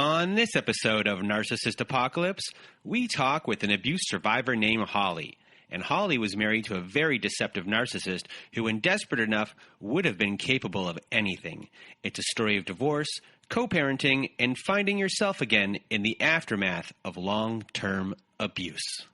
On this episode of Narcissist Apocalypse, we talk with an abuse survivor named Holly. And Holly was married to a very deceptive narcissist who, when desperate enough, would have been capable of anything. It's a story of divorce, co-parenting, and finding yourself again in the aftermath of long-term abuse.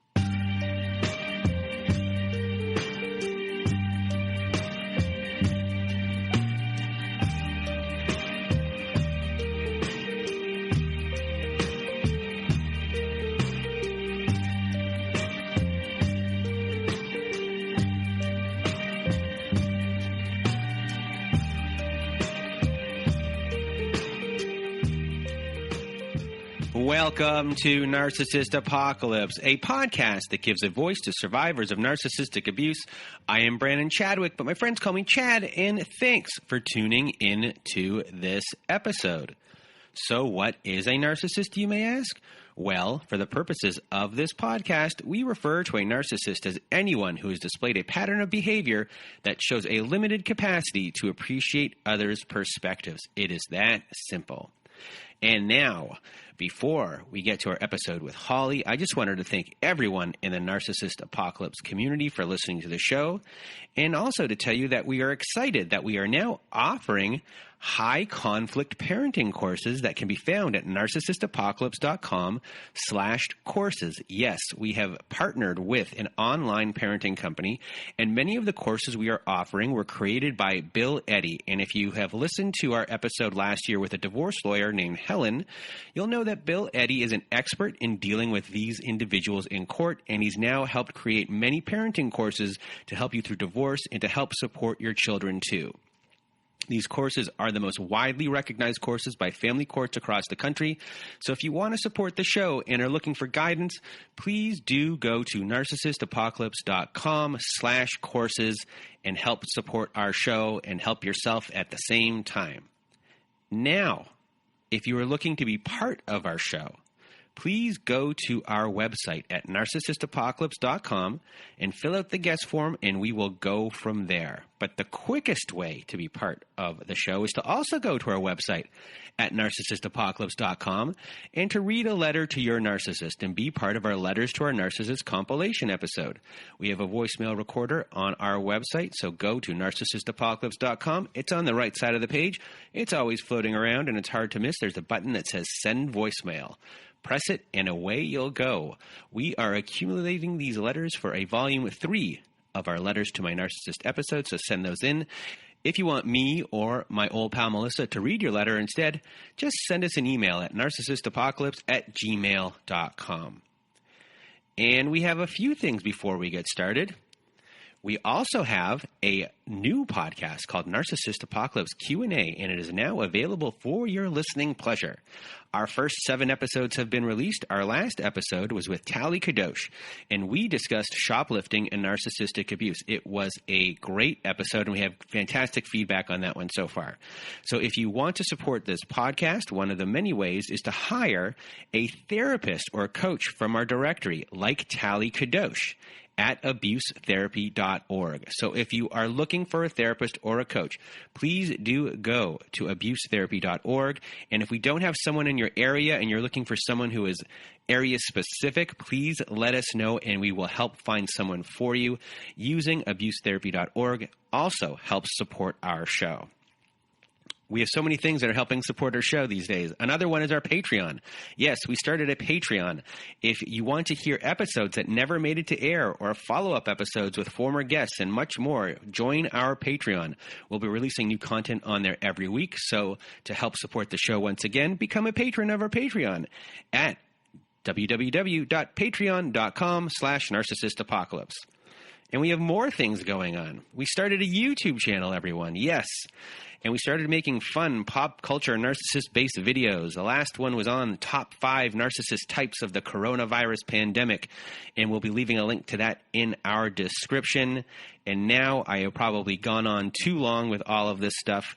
Welcome to Narcissist Apocalypse, a podcast that gives a voice to survivors of narcissistic abuse. I am Brandon Chadwick, but my friends call me Chad, and thanks for tuning in to this episode. So what is a narcissist, you may ask? Well, for the purposes of this podcast, we refer to a narcissist as anyone who has displayed a pattern of behavior that shows a limited capacity to appreciate others' perspectives. It is that simple. And now, before we get to our episode with Holly, I just wanted to thank everyone in the Narcissist Apocalypse community for listening to the show, and also to tell you that we are excited that we are now offering high-conflict parenting courses that can be found at narcissistapocalypse.com/courses. Yes, we have partnered with an online parenting company, and many of the courses we are offering were created by Bill Eddy. And if you have listened to our episode last year with a divorce lawyer named Helen, you'll know that Bill Eddy is an expert in dealing with these individuals in court, and he's now helped create many parenting courses to help you through divorce and to help support your children too. These courses are the most widely recognized courses by family courts across the country. So if you want to support the show and are looking for guidance, please do go to narcissistapocalypse.com/courses and help support our show and help yourself at the same time. Now, if you are looking to be part of our show, please go to our website at narcissistapocalypse.com and fill out the guest form, and we will go from there. But the quickest way to be part of the show is to also go to our website at narcissistapocalypse.com and to read a letter to your narcissist and be part of our Letters to Our Narcissist compilation episode. We have a voicemail recorder on our website, so go to narcissistapocalypse.com. It's on the right side of the page. It's always floating around, and it's hard to miss. There's a button that says Send Voicemail. Press it, and away you'll go. We are accumulating these letters for a volume 3 of our Letters to My Narcissist episodes, so send those in. If you want me or my old pal Melissa to read your letter instead, just send us an email at narcissistapocalypse@gmail.com. And we have a few things before we get started. We also have a new podcast called Narcissist Apocalypse Q&A, and it is now available for your listening pleasure. Our first 7 episodes have been released. Our last episode was with Tali Kadosh, and we discussed shoplifting and narcissistic abuse. It was a great episode, and we have fantastic feedback on that one so far. So if you want to support this podcast, one of the many ways is to hire a therapist or a coach from our directory, like Tali Kadosh, at abusetherapy.org. So if you are looking for a therapist or a coach, please do go to abusetherapy.org. And if we don't have someone in your area and you're looking for someone who is area specific, please let us know and we will help find someone for you. Using abusetherapy.org also helps support our show. We have so many things that are helping support our show these days. Another one is our Patreon. Yes, we started a Patreon. If you want to hear episodes that never made it to air or follow-up episodes with former guests and much more, join our Patreon. We'll be releasing new content on there every week. So to help support the show once again, become a patron of our Patreon at www.patreon.com/narcissistapocalypse. And we have more things going on. We started a YouTube channel, everyone. Yes. And we started making fun pop culture narcissist-based videos. The last one was on top 5 narcissist types of the coronavirus pandemic. And we'll be leaving a link to that in our description. And now I have probably gone on too long with all of this stuff.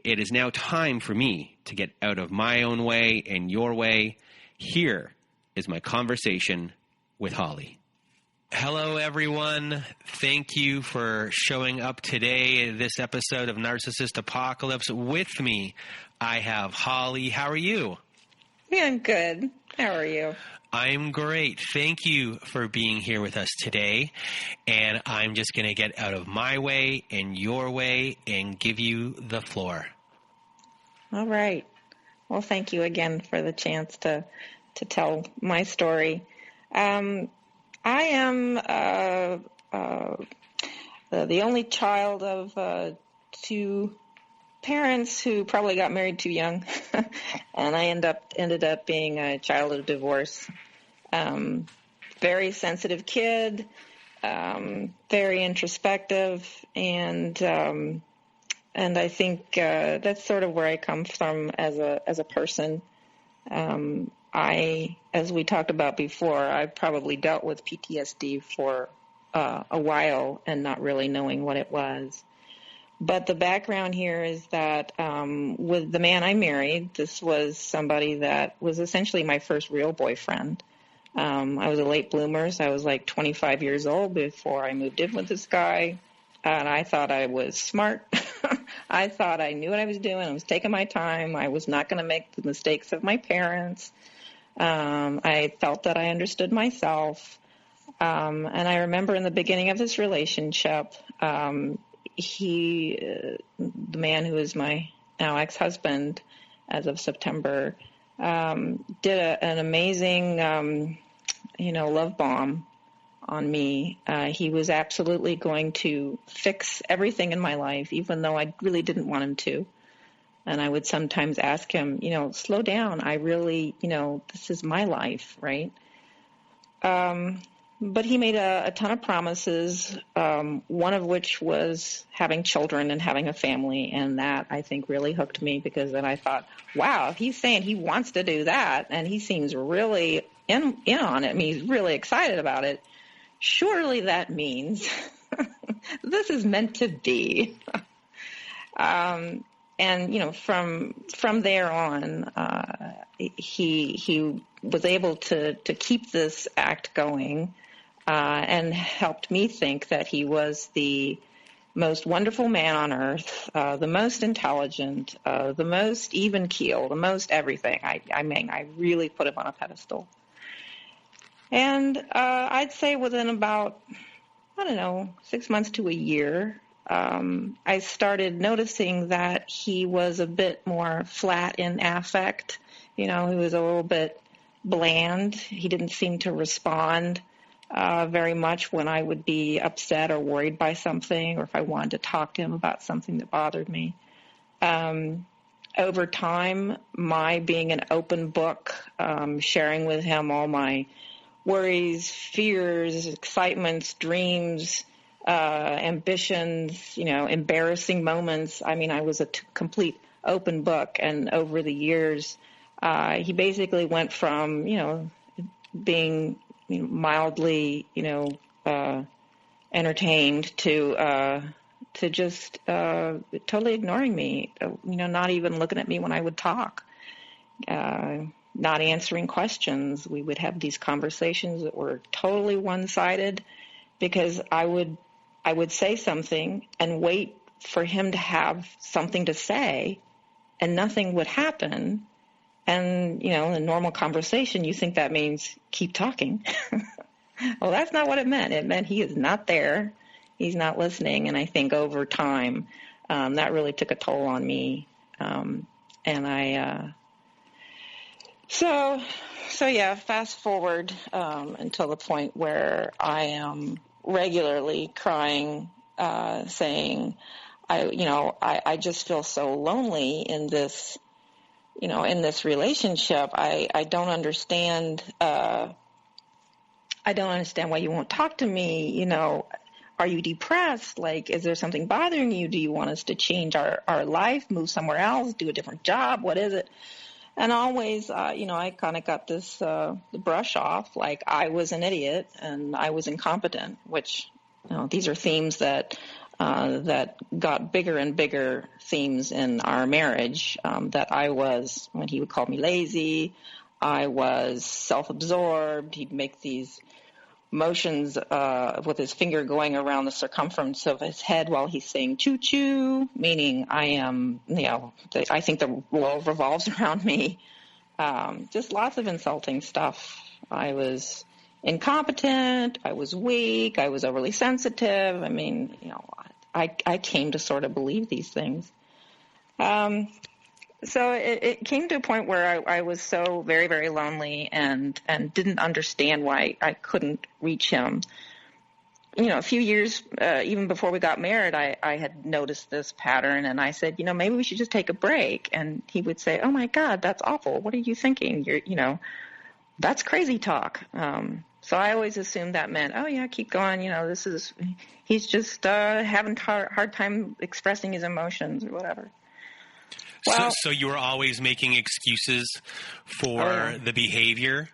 It is now time for me to get out of my own way and your way. Here is my conversation with Holly. Hello, everyone. Thank you for showing up today, this episode of Narcissist Apocalypse. With me, I have Holly. How are you? Yeah, I'm good. How are you? I'm great. Thank you for being here with us today. And I'm just going to get out of my way and your way and give you the floor. All right. Well, thank you again for the chance to tell my story. I am the only child of two parents who probably got married too young, and I ended up being a child of divorce. Very sensitive kid, very introspective, and I think that's sort of where I come from as a person. As we talked about before, I probably dealt with PTSD for a while and not really knowing what it was. But the background here is that with the man I married, this was somebody that was essentially my first real boyfriend. I was a late bloomer, so I was like 25 years old before I moved in with this guy. And I thought I was smart. I thought I knew what I was doing. I was taking my time. I was not going to make the mistakes of my parents. I felt that I understood myself. And I remember in the beginning of this relationship, the man who is my now ex-husband as of September, did an amazing, love bomb on me. He was absolutely going to fix everything in my life, even though I really didn't want him to. And I would sometimes ask him, slow down. I really, this is my life, right? But he made a ton of promises, one of which was having children and having a family. And that, I think, really hooked me, because then I thought, wow, if he's saying he wants to do that and he seems really in on it, I mean, he's really excited about it, surely that means this is meant to be. And, from there on, he was able to keep this act going, and helped me think that he was the most wonderful man on earth, the most intelligent, the most even keel, the most everything. I really put him on a pedestal. And I'd say within about, 6 months to a year, I started noticing that he was a bit more flat in affect. He was a little bit bland. He didn't seem to respond very much when I would be upset or worried by something, or if I wanted to talk to him about something that bothered me. Over time, my being an open book, sharing with him all my worries, fears, excitements, dreams, ambitions, embarrassing moments. I mean, I was a complete open book. And over the years, he basically went from, being mildly, entertained to just totally ignoring me, not even looking at me when I would talk, not answering questions. We would have these conversations that were totally one-sided, because I would say something and wait for him to have something to say, and nothing would happen. And, in a normal conversation, you think that means keep talking. Well, that's not what it meant. It meant he is not there. He's not listening. And I think over time, that really took a toll on me. Fast forward until the point where I am regularly crying, saying, I just feel so lonely in this, in this relationship. I don't understand. I don't understand why you won't talk to me. Are you depressed? Like, is there something bothering you? Do you want us to change our life, move somewhere else, do a different job? What is it? And always, I kind of got this brush off, like I was an idiot and I was incompetent, which, these are themes that got bigger and bigger themes in our marriage, that I was, when he would call me lazy, I was self-absorbed. He'd make these motions with his finger going around the circumference of his head while he's saying choo-choo, meaning I am, I think the world revolves around me. Just lots of insulting stuff. I was incompetent. I was weak. I was overly sensitive. I mean, I came to sort of believe these things. So it came to a point where I was so very, very lonely and didn't understand why I couldn't reach him. A few years, even before we got married, I had noticed this pattern, and I said, maybe we should just take a break. And he would say, oh, my God, that's awful. What are you thinking? That's crazy talk. So I always assumed that meant, oh, yeah, keep going. He's just having hard time expressing his emotions or whatever. Well, so you were always making excuses for the behavior,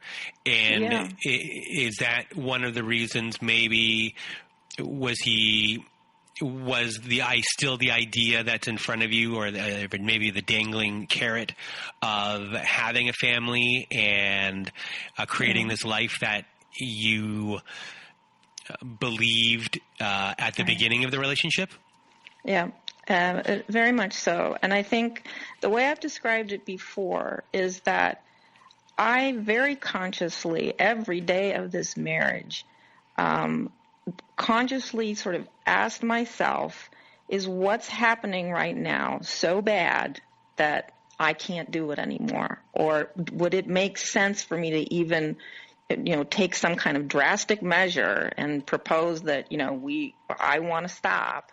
and is that one of the reasons? Maybe was still the idea that's in front of you, or maybe the dangling carrot of having a family and creating this life that you believed at the beginning of the relationship? Yeah. Very much so. And I think the way I've described it before is that I very consciously, every day of this marriage, consciously sort of asked myself, is what's happening right now so bad that I can't do it anymore? Or would it make sense for me to even, take some kind of drastic measure and propose that, I want to stop?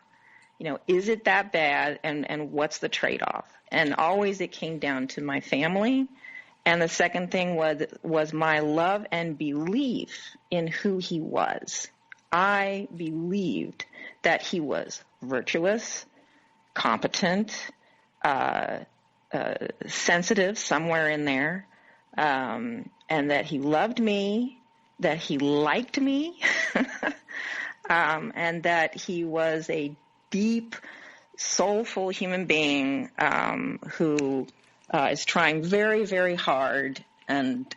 Is it that bad, and what's the trade-off? And always it came down to my family. And the second thing was my love and belief in who he was. I believed that he was virtuous, competent, sensitive, somewhere in there, and that he loved me, that he liked me, and that he was a deep, soulful human being who is trying very, very hard and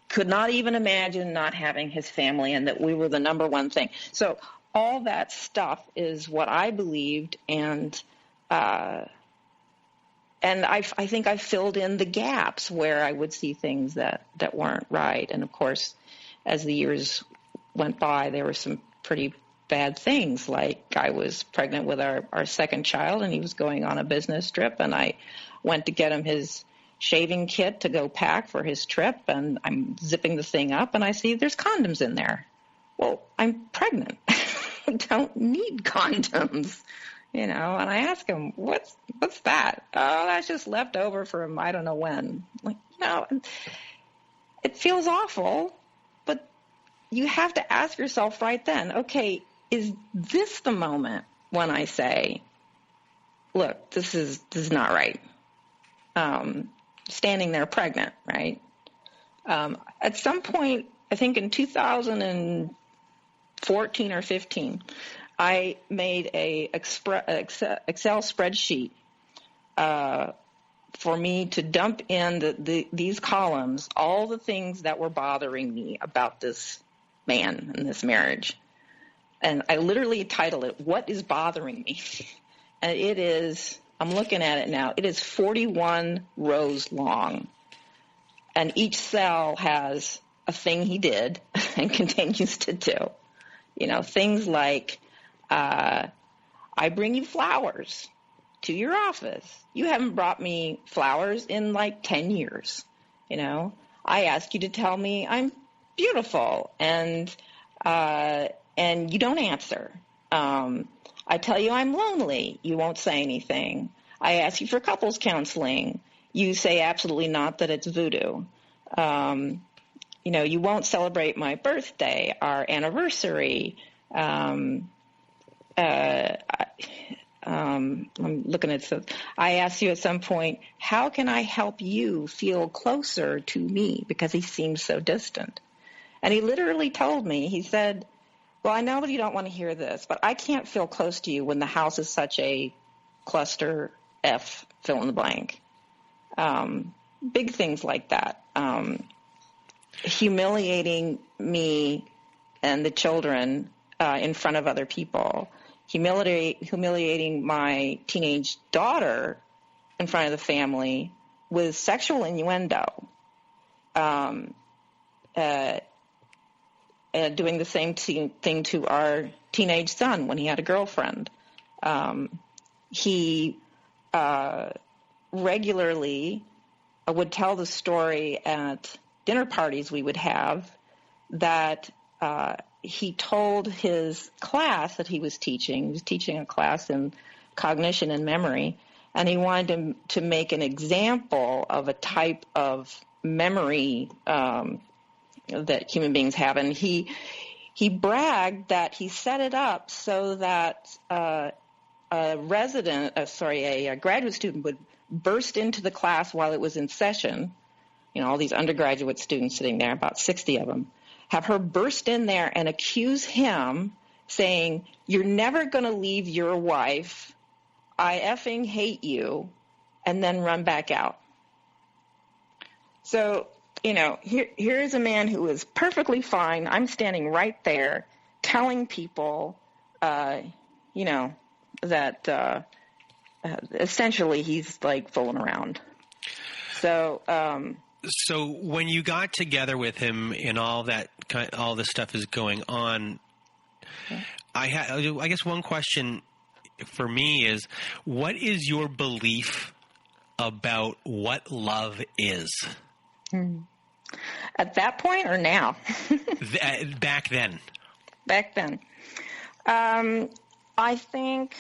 could not even imagine not having his family, and that we were the number one thing. So all that stuff is what I believed, and I think I filled in the gaps where I would see things that weren't right. And of course, as the years went by, there were some pretty bad things, like I was pregnant with our second child, and he was going on a business trip, and I went to get him his shaving kit to go pack for his trip, and I'm zipping the thing up, and I see there's condoms in there. Well, I'm pregnant. I don't need condoms, and I ask him, what's that? Oh, that's just left over from I don't know when. It feels awful, but you have to ask yourself right then, okay, is this the moment when I say, look, this is not right? Standing there pregnant, right? At some point, I think in 2014 or 15, I made a Excel spreadsheet for me to dump in these columns, all the things that were bothering me about this man and this marriage. And I literally titled it, What is Bothering Me? And it is, I'm looking at it now, it is 41 rows long. And each cell has a thing he did and continues to do. Things like, I bring you flowers to your office. You haven't brought me flowers in like 10 years. I ask you to tell me I'm beautiful, and you don't answer. I tell you I'm lonely. You won't say anything. I ask you for couples counseling. You say absolutely not, that it's voodoo. You won't celebrate my birthday, our anniversary. I'm looking at some. I asked you at some point, how can I help you feel closer to me? Because he seems so distant. And he literally told me, he said, well, I know that you don't want to hear this, but I can't feel close to you when the house is such a cluster F, fill in the blank. Big things like that. Humiliating me and the children in front of other people. Humiliating my teenage daughter in front of the family with sexual innuendo, doing the same thing to our teenage son when he had a girlfriend. He regularly would tell the story at dinner parties we would have that he told his class that he was teaching a class in cognition and memory, and he wanted to make an example of a type of memory that human beings have. And he bragged that he set it up so that a graduate student would burst into the class while it was in session, all these undergraduate students sitting there, about 60 of them, have her burst in there and accuse him, saying, "You're never going to leave your wife. I effing hate you," and then run back out. So, here is a man who is perfectly fine. I'm standing right there telling people, that essentially he's like fooling around. So when you got together with him and all this stuff is going on, okay. I guess one question for me is, what is your belief about what love is? At that point or now? Back then. Back then. I think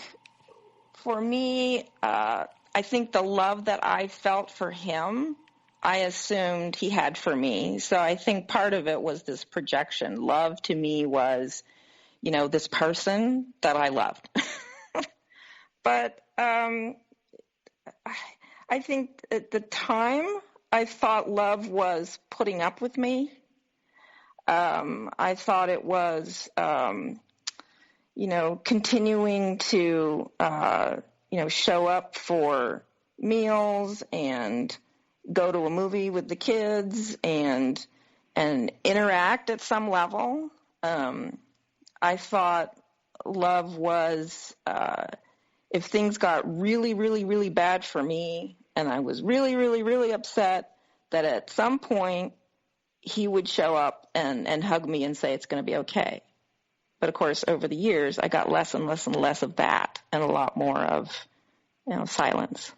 for me, I think the love that I felt for him, I assumed he had for me. So I think part of it was this projection. Love to me was, this person that I loved. But I think at the time I thought love was putting up with me. I thought it was, continuing to, show up for meals and go to a movie with the kids and interact at some level. I thought love was, if things got really, really, really bad for me and I was really, really, really upset, that at some point he would show up and hug me and say it's going to be okay. But of course, over the years, I got less and less and less of that and a lot more of, silence.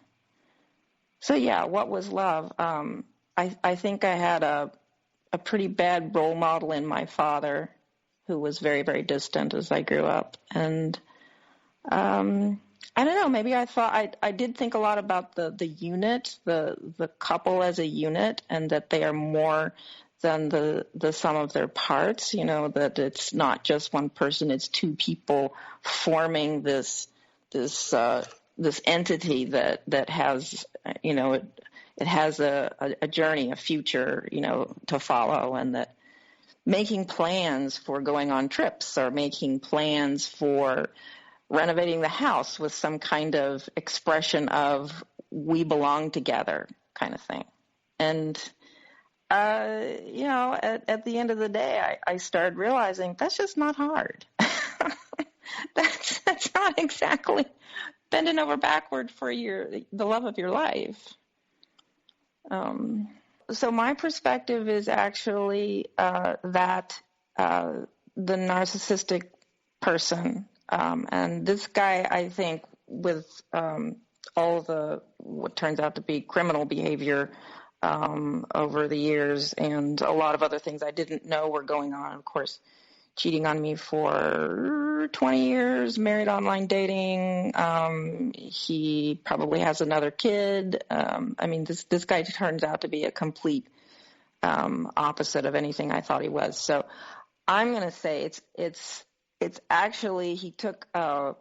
So yeah, what was love? I think I had a pretty bad role model in my father, who was very, very distant as I grew up. And I don't know, maybe I thought I did think a lot about the unit, the couple as a unit, and that they are more than the sum of their parts, that it's not just one person, it's two people forming this entity that has, it has a journey, a future, to follow, and that making plans for going on trips or making plans for renovating the house was some kind of expression of we belong together kind of thing. And, at the end of the day, I started realizing that's just not hard. That's not exactly bending over backward for the love of your life. So my perspective is actually that the narcissistic person, and this guy, I think, with all the what turns out to be criminal behavior over the years and a lot of other things I didn't know were going on, of course, cheating on me for 20 years, married online dating. He probably has another kid. This guy turns out to be a complete opposite of anything I thought he was. So I'm going to say it's actually he took a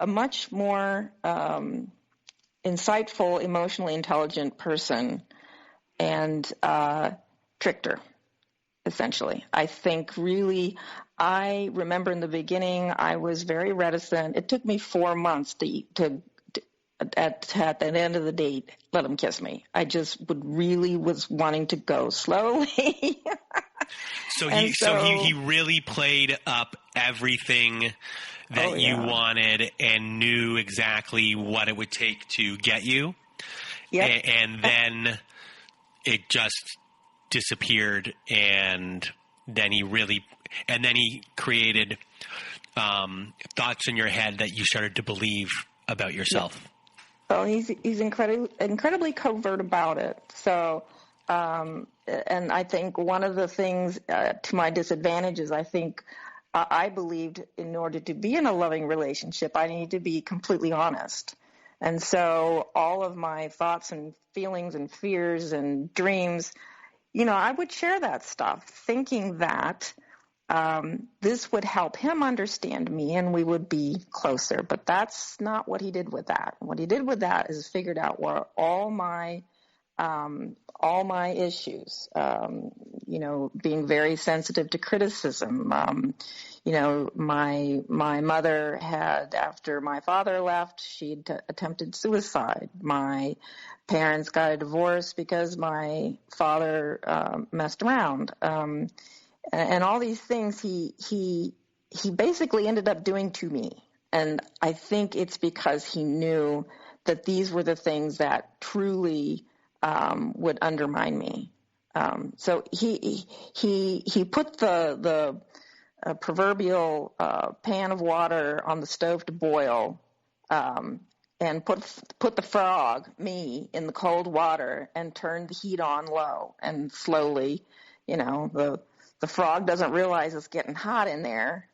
much more insightful, emotionally intelligent person and tricked her. Essentially, I think really, I remember in the beginning, I was very reticent. It took me 4 months to at the end of the date, let him kiss me. I just was wanting to go slowly. So he really played up everything that you wanted and knew exactly what it would take to get you? Yep. and then it just disappeared, and then he created thoughts in your head that you started to believe about yourself. Well, he's incredibly covert about it. So, and I think one of the things to my disadvantage is I think I believed in order to be in a loving relationship, I need to be completely honest. And so all of my thoughts and feelings and fears and dreams, I would share that stuff, thinking that this would help him understand me and we would be closer. But that's not what he did with that. What he did with that is figured out what all my issues, being very sensitive to criticism. My mother had, after my father left, she'd attempted suicide. My parents got a divorce because my father messed around. And all these things he basically ended up doing to me. And I think it's because he knew that these were the things that truly would undermine me. So he put the proverbial pan of water on the stove to boil, and put the frog, me, in the cold water and turned the heat on low. And slowly, the frog doesn't realize it's getting hot in there.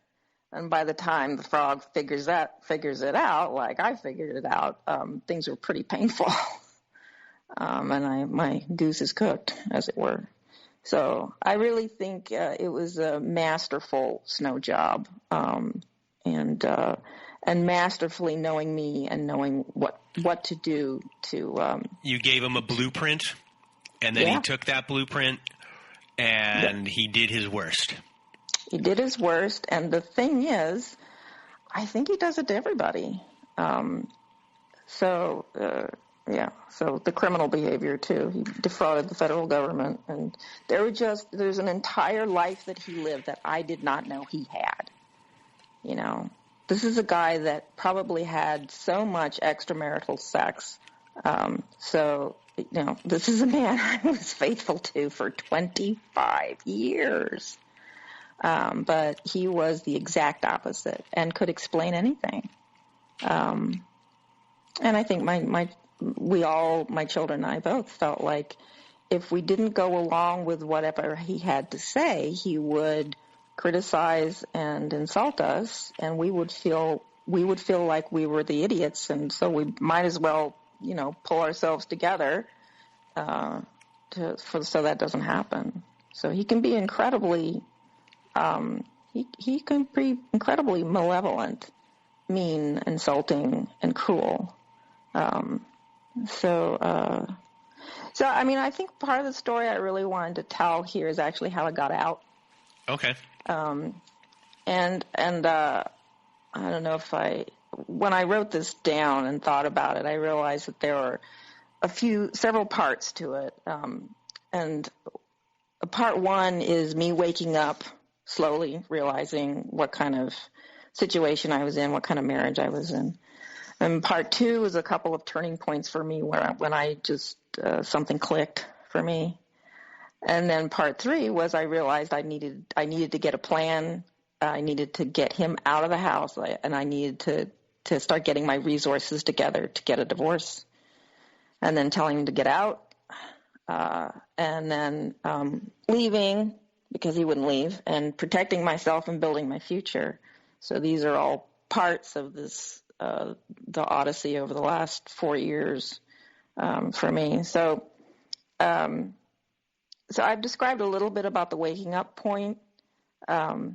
And by the time the frog figures it out, like I figured it out, things were pretty painful. And my goose is cooked, as it were. So I really think it was a masterful snow job, and masterfully knowing me and knowing what to do to. You gave him a blueprint, and then he took that blueprint, and he did his worst. He did his worst, and the thing is, I think he does it to everybody. So the criminal behavior too. He defrauded the federal government, and there's an entire life that he lived that I did not know he had. This is a guy that probably had so much extramarital sex. This is a man I was faithful to for 25 years. But he was the exact opposite and could explain anything. And I think my children and I both felt like if we didn't go along with whatever he had to say, he would criticize and insult us, and we would feel like we were the idiots, and so we might as well, pull ourselves together so that doesn't happen. So he can be incredibly malevolent, mean, insulting, and cruel. So I mean, I think part of the story I really wanted to tell here is actually how it got out. Okay. And I don't know when I wrote this down and thought about it, I realized that there were several parts to it. And part one is me waking up slowly, realizing what kind of situation I was in, what kind of marriage I was in. And part two was a couple of turning points for me when I just, something clicked for me. And then part three was I realized I needed to get a plan. I needed to get him out of the house, and I needed to start getting my resources together to get a divorce. And then telling him to get out, and then leaving because he wouldn't leave, and protecting myself and building my future. So these are all parts of this, the odyssey over the last 4 years for me. So I've described a little bit about the waking up point,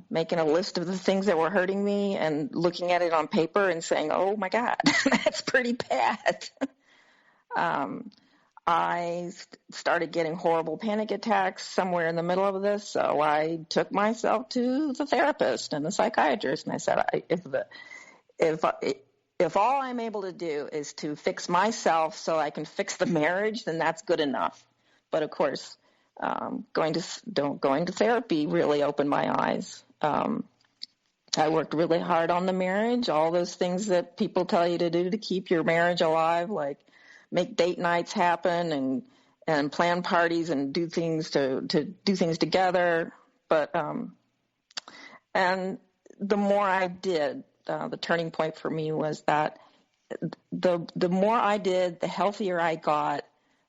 making a list of the things that were hurting me and looking at it on paper and saying, oh, my God, that's pretty bad. I started getting horrible panic attacks somewhere in the middle of this, so I took myself to the therapist and the psychiatrist, and I said, if all I'm able to do is to fix myself so I can fix the marriage, then that's good enough. But of course, going to therapy really opened my eyes. I worked really hard on the marriage, all those things that people tell you to do to keep your marriage alive, like make date nights happen and plan parties and do things to do things together. But and the more I did, the turning point for me was that the more I did, the healthier I got,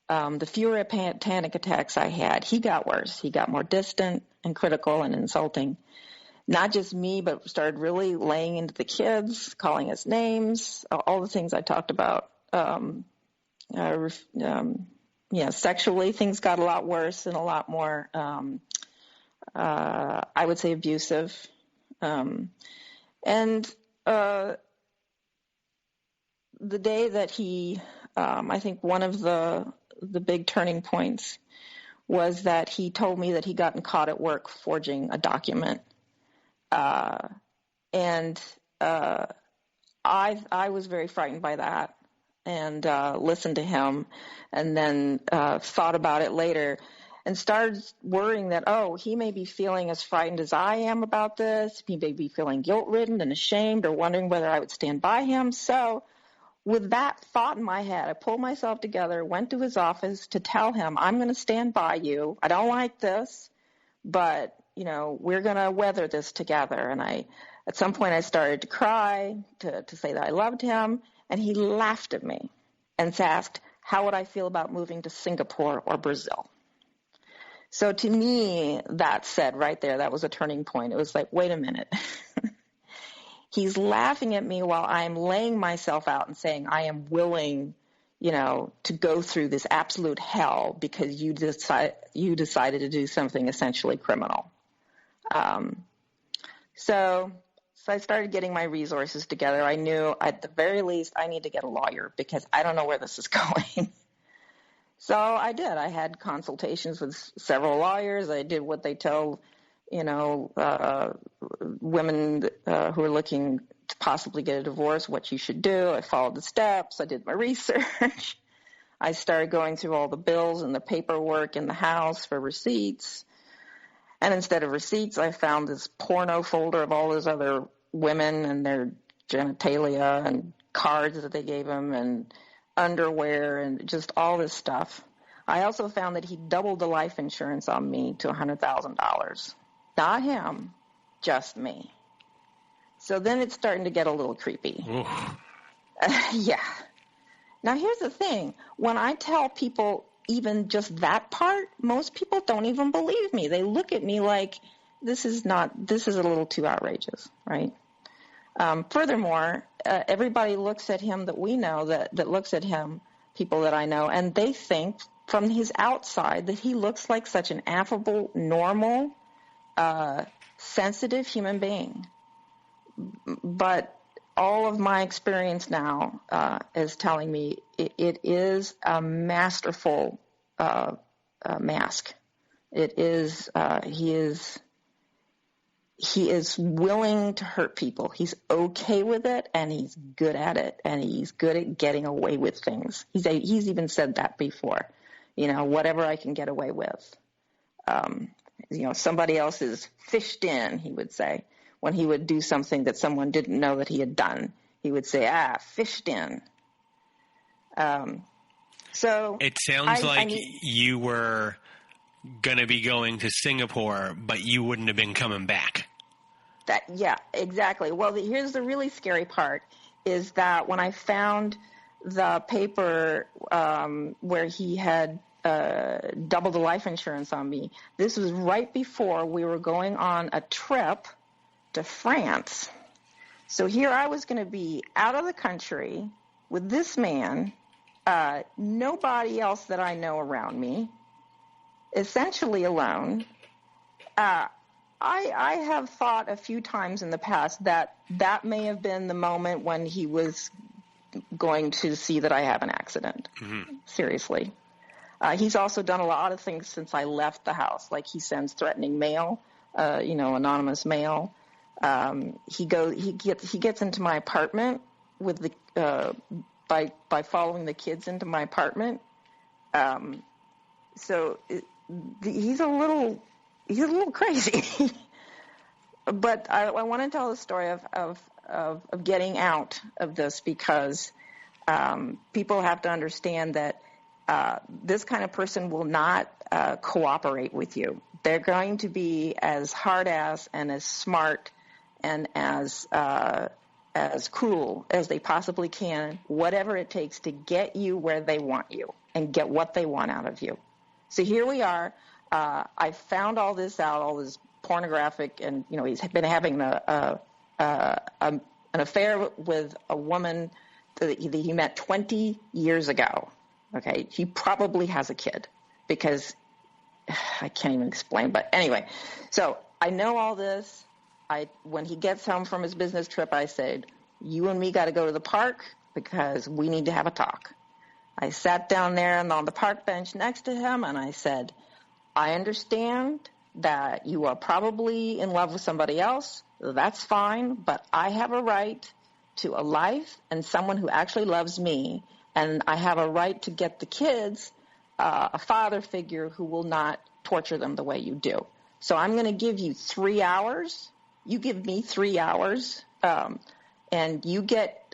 the fewer panic attacks I had. He got worse. He got more distant and critical and insulting. Not just me, but started really laying into the kids, calling us names, all the things I talked about. Sexually, things got a lot worse and a lot more, I would say, abusive. The day that he, I think one of the big turning points was that he told me that he gotten caught at work forging a document. I was very frightened by that and listened to him, and then thought about it later and started worrying that, he may be feeling as frightened as I am about this. He may be feeling guilt-ridden and ashamed or wondering whether I would stand by him. So with that thought in my head, I pulled myself together, went to his office to tell him, I'm going to stand by you. I don't like this, but, we're going to weather this together. And at some point I started to cry to say that I loved him. And he laughed at me and asked, how would I feel about moving to Singapore or Brazil? So to me, that said right there, that was a turning point. It was like, wait a minute. He's laughing at me while I'm laying myself out and saying I am willing, to go through this absolute hell because you decided to do something essentially criminal. So I started getting my resources together. I knew at the very least I need to get a lawyer because I don't know where this is going. So I did. I had consultations with several lawyers. I did what they tell women who are looking to possibly get a divorce, what you should do. I followed the steps. I did my research. I started going through all the bills and the paperwork in the house for receipts. And instead of receipts, I found this porno folder of all those other women and their genitalia and cards that they gave them and underwear and just all this stuff. I also found that he doubled the life insurance on me to $100,000. Not him, just me. So then it's starting to get a little creepy. Yeah. Now here's the thing. When I tell people even just that part, most people don't even believe me. They look at me like this is a little too outrageous, right? Furthermore, everybody looks at him that we know, that looks at him, people that I know, and they think from his outside that he looks like such an affable, normal, sensitive human being. But all of my experience now is telling me it is a masterful mask. It is he is willing to hurt people. He's okay with it, and he's good at it, and he's good at getting away with things. He's even said that before. Whatever I can get away with. Somebody else is fished in, he would say. When he would do something that someone didn't know that he had done, he would say, fished in. So it sounds you were going to be going to Singapore, but you wouldn't have been coming back. Yeah, exactly. Well, here's the really scary part, is that when I found the paper where he had doubled the life insurance on me, this was right before we were going on a trip to France. So here I was going to be out of the country with this man, nobody else that I know around me, essentially alone. I have thought a few times in the past that may have been the moment when he was going to see that I have an accident. Mm-hmm. Seriously. He's also done a lot of things since I left the house, like he sends threatening mail, anonymous mail. He gets into my apartment with by following the kids into my apartment. He's a little crazy. But I want to tell the story of getting out of this because people have to understand that this kind of person will not cooperate with you. They're going to be as hard-ass and as smart and as cruel as they possibly can, whatever it takes to get you where they want you and get what they want out of you. So here we are. I found all this out, all this pornographic, and he's been having an affair with a woman that he met 20 years ago. Okay, he probably has a kid because I can't even explain. But anyway, so I know all this. When he gets home from his business trip, I said, "You and me got to go to the park because we need to have a talk." I sat down there on the park bench next to him, and I said, "I understand that you are probably in love with somebody else. That's fine, but I have a right to a life and someone who actually loves me, and I have a right to get the kids a father figure who will not torture them the way you do. So I'm going to give you 3 hours. You give me 3 hours, and you get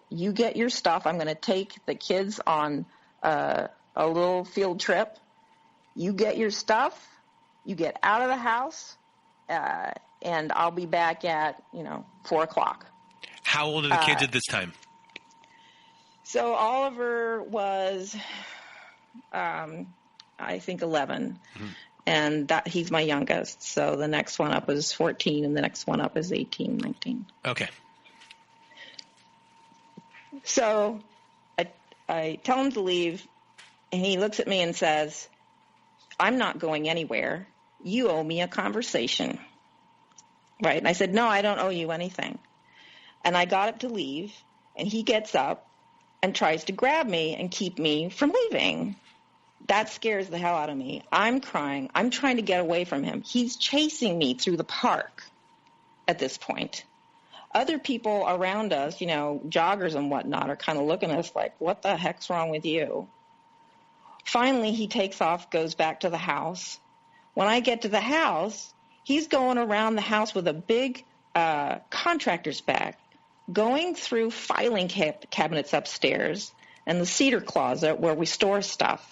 your stuff. I'm going to take the kids on a little field trip. You get your stuff. You get out of the house, and I'll be back at 4 o'clock." How old are the kids at this time? So Oliver was, I think, 11, and he's my youngest. So the next one up is 14, and the next one up is 18, 19. Okay. So I tell him to leave, and he looks at me and says, "I'm not going anywhere. You owe me a conversation." Right? And I said, "No, I don't owe you anything." And I got up to leave, and he gets up and tries to grab me and keep me from leaving. That scares the hell out of me. I'm crying. I'm trying to get away from him. He's chasing me through the park at this point. Other people around us, joggers and whatnot, are kind of looking at us like, "What the heck's wrong with you?" Finally, he takes off, goes back to the house. When I get to the house, he's going around the house with a big contractor's bag, going through filing cabinets upstairs and the cedar closet where we store stuff.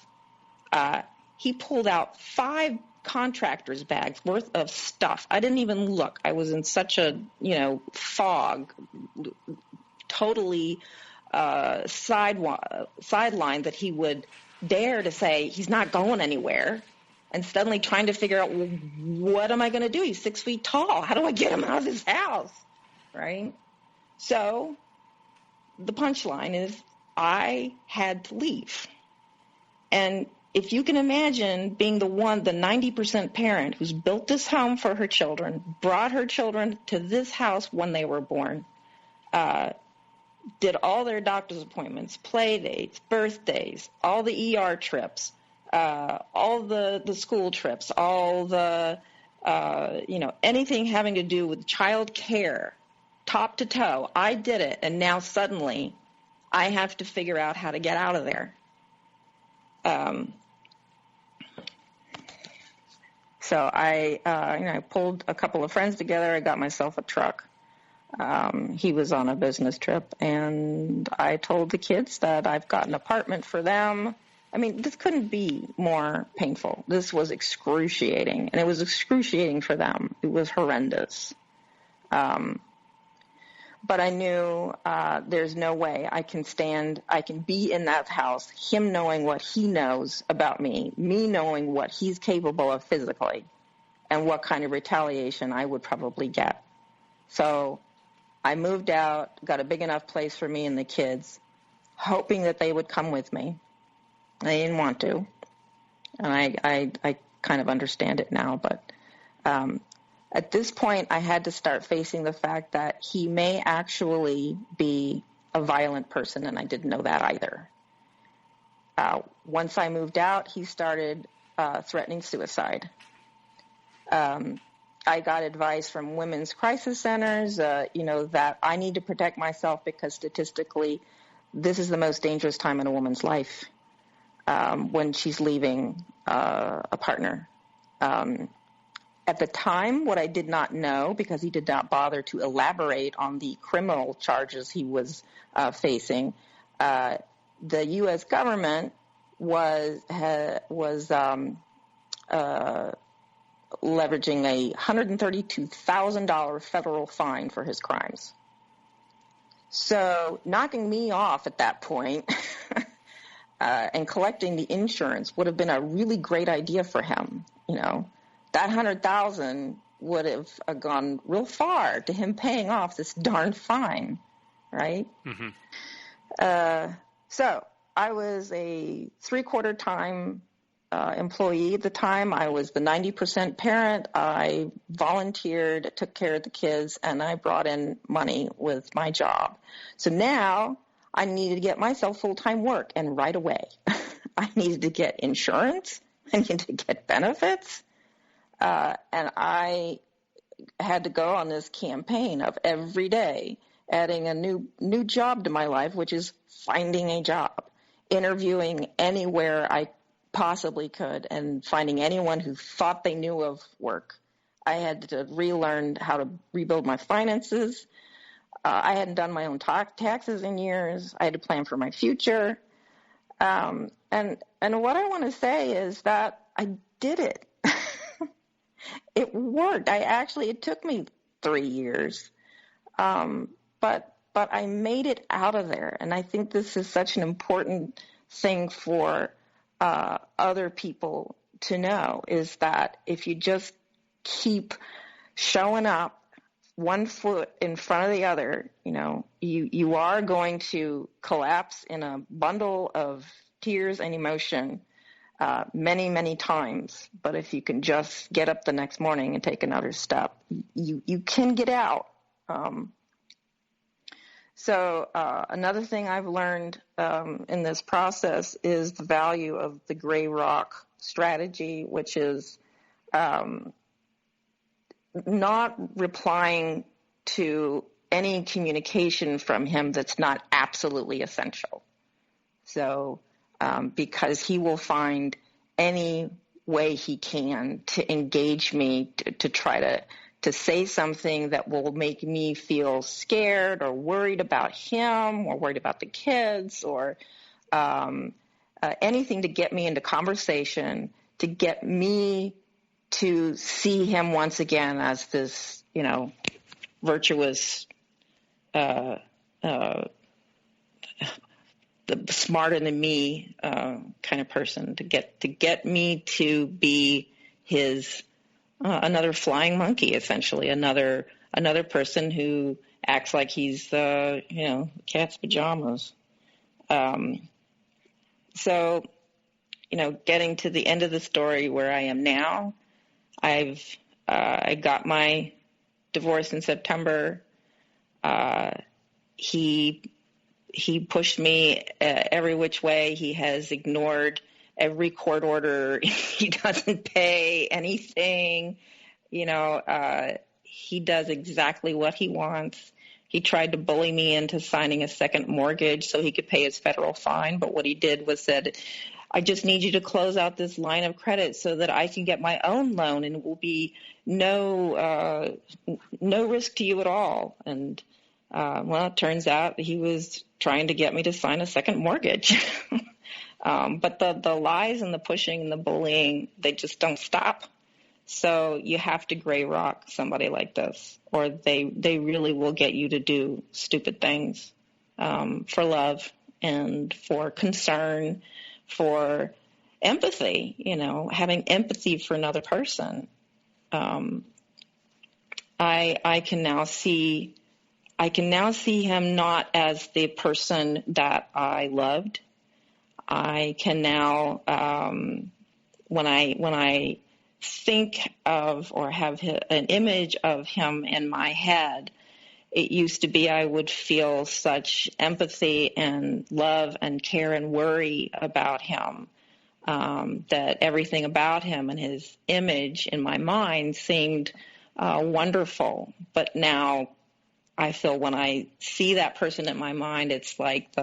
He pulled out 5 contractor's bags worth of stuff. I didn't even look. I was in such a, fog, totally sidelined that he would dare to say he's not going anywhere, and suddenly trying to figure out, well, what am I going to do? He's 6 feet tall. How do I get him out of his house? Right? So the punchline is I had to leave. And if you can imagine being the 90% parent who's built this home for her children, brought her children to this house when they were born, did all their doctor's appointments, play dates, birthdays, all the ER trips, all the school trips, all the, anything having to do with child care, top to toe. I did it, and now suddenly I have to figure out how to get out of there. So I pulled a couple of friends together. I got myself a truck. He was on a business trip, and I told the kids that I've got an apartment for them. I mean, this couldn't be more painful. This was excruciating, and it was excruciating for them. It was horrendous. But I knew there's no way I can be in that house, him knowing what he knows about me knowing what he's capable of physically, and what kind of retaliation I would probably get. So I moved out, got a big enough place for me and the kids, hoping that they would come with me. They didn't want to, and I kind of understand it now, but at this point, I had to start facing the fact that he may actually be a violent person, and I didn't know that either. Once I moved out, he started threatening suicide. I got advice from women's crisis centers, that I need to protect myself because statistically, this is the most dangerous time in a woman's life when she's leaving a partner. At the time, what I did not know, because he did not bother to elaborate on the criminal charges he was facing, the U.S. government was leveraging a $132,000 federal fine for his crimes. So knocking me off at that point and collecting the insurance would have been a really great idea for him. You know, that $100,000 would have gone real far to him paying off this darn fine, right? Mm-hmm. So I was a 3/4 time employee at the time. I was the 90% parent. I volunteered, took care of the kids, and I brought in money with my job. So now I needed to get myself full-time work, and right away. I needed to get insurance. I needed to get benefits. And I had to go on this campaign of every day adding a new job to my life, which is finding a job, interviewing anywhere I possibly could, and finding anyone who thought they knew of work. I had to relearn how to rebuild my finances. I hadn't done my own taxes in years. I had to plan for my future. And what I want to say is that I did it. It worked. It took me 3 years. But I made it out of there. And I think this is such an important thing for other people to know, is that if you just keep showing up one foot in front of the other, you know, you are going to collapse in a bundle of tears and emotion many, many times. But if you can just get up the next morning and take another step, you can get out. So another thing I've learned in this process is the value of the gray rock strategy, which is not replying to any communication from him that's not absolutely essential. So because he will find any way he can to engage me to try to say something that will make me feel scared or worried about him or worried about the kids, or anything to get me into conversation, to get me to see him once again as this, you know, virtuous, the smarter than me kind of person, to get me to be his another flying monkey, essentially, another person who acts like he's cat's pajamas. So, you know, getting to the end of the story where I am now, I got my divorce in September. He pushed me every which way. He has ignored every court order. He doesn't pay anything. You know, he does exactly what he wants. He tried to bully me into signing a second mortgage so he could pay his federal fine. But what he did was said, I just need you to close out this line of credit so that I can get my own loan, and it will be no risk to you at all. And well, it turns out he was trying to get me to sign a second mortgage. But the lies and the pushing and the bullying, they just don't stop. So you have to gray rock somebody like this, or they really will get you to do stupid things for love and for concern, for empathy, you know, having empathy for another person. I can now see him not as the person that I loved. I can now, when I think of or have an image of him in my head, it used to be I would feel such empathy and love and care and worry about him, that everything about him and his image in my mind seemed wonderful. But now I feel when I see that person in my mind, it's like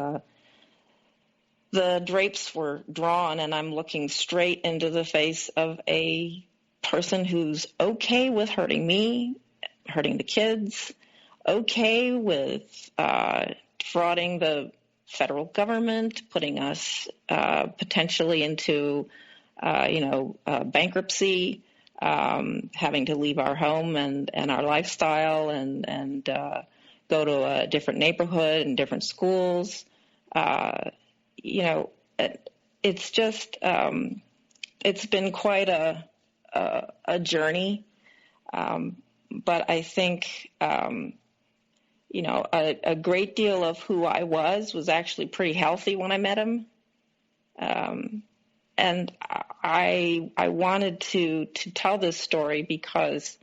the drapes were drawn and I'm looking straight into the face of a person who's okay with hurting me, hurting the kids, okay with defrauding the federal government, putting us potentially into, bankruptcy, having to leave our home and our lifestyle and go to a different neighborhood and different schools. It's just, it's been quite a journey. But I think, a great deal of who I was actually pretty healthy when I met him. And I wanted to tell this story because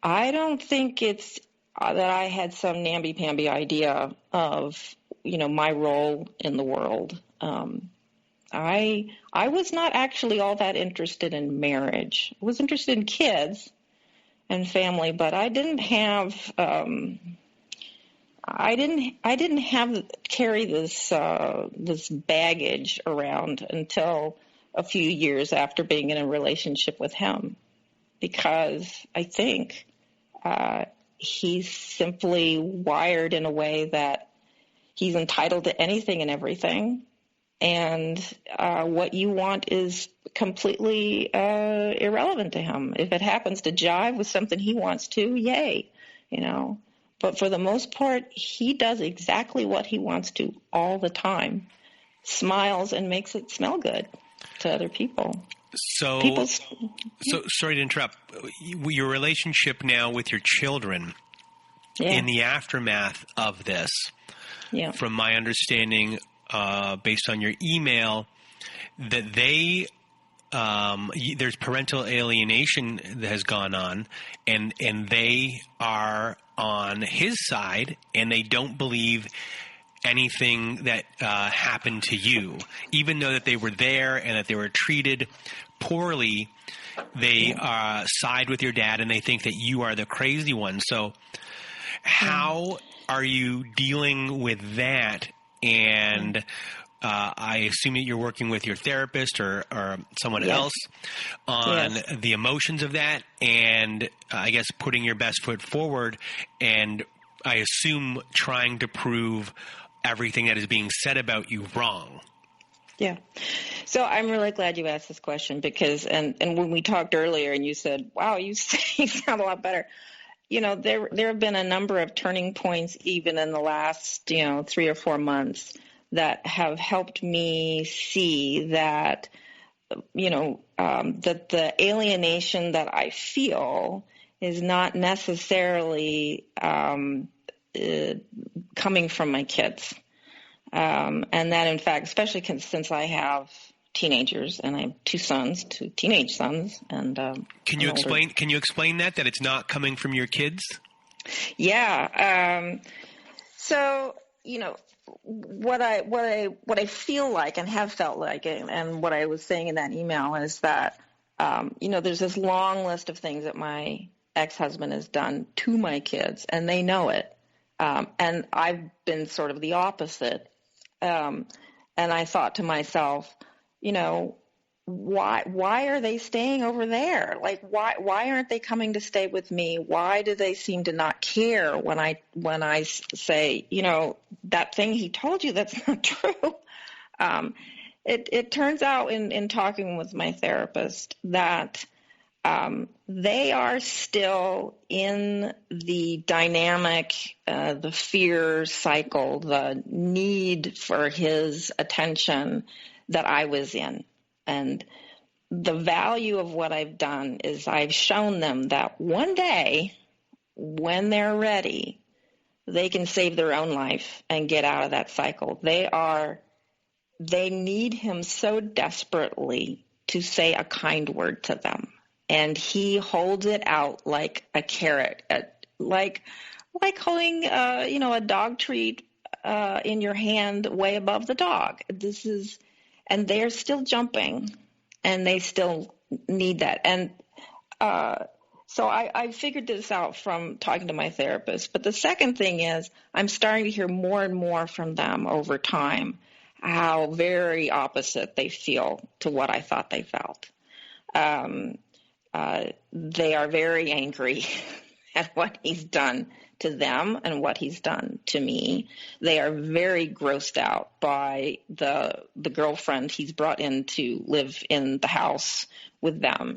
I don't think it's that I had some namby-pamby idea of, my role in the world. I was not actually all that interested in marriage. I was interested in kids and family, but I didn't have carry this baggage around until a few years after being in a relationship with him, because I think he's simply wired in a way that he's entitled to anything and everything. And what you want is completely irrelevant to him. If it happens to jive with something he wants to, yay, But for the most part, he does exactly what he wants to all the time, smiles and makes it smell good to other people. So sorry to interrupt. Your relationship now with your children, in the aftermath of this, from my understanding, based on your email, that there's parental alienation that has gone on, and they are on his side, and they don't believe anything that happened to you, even though that they were there and that they were treated poorly. They side with your dad, and they think that you are the crazy one. So how are you dealing with that? And I assume that you're working with your therapist or someone else on the emotions of that, and I guess putting your best foot forward, and I assume trying to prove everything that is being said about you wrong. Yeah. So I'm really glad you asked this question because, and when we talked earlier and you said, wow, you sound a lot better. There have been a number of turning points even in the last, 3 or 4 months that have helped me see that, that the alienation that I feel is not necessarily coming from my kids. And that, in fact, especially since I have teenagers and I have 2 teenage sons. And Can you explain that it's not coming from your kids? Yeah. So, what I feel like and have felt like, and what I was saying in that email is that, there's this long list of things that my ex-husband has done to my kids, and they know it. And I've been sort of the opposite. And I thought to myself, why are they staying over there? Like, why aren't they coming to stay with me? Why do they seem to not care when I say, that thing he told you, that's not true? It turns out in talking with my therapist that they are still in the dynamic, the fear cycle, the need for his attention that I was in. And the value of what I've done is I've shown them that one day when they're ready, they can save their own life and get out of that cycle. They need him so desperately to say a kind word to them. And he holds it out like a carrot, like holding, a dog treat in your hand way above the dog. And they're still jumping, and they still need that. And so I figured this out from talking to my therapist. But the second thing is I'm starting to hear more and more from them over time how very opposite they feel to what I thought they felt. They are very angry. at what he's done to them and what he's done to me. They are very grossed out by the girlfriend he's brought in to live in the house with them.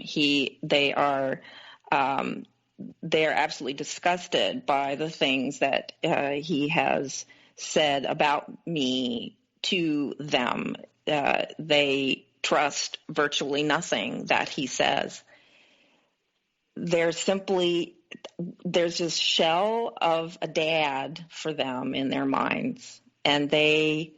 They're absolutely disgusted by the things that he has said about me to them. They trust virtually nothing that he says. There's this shell of a dad for them in their minds, and they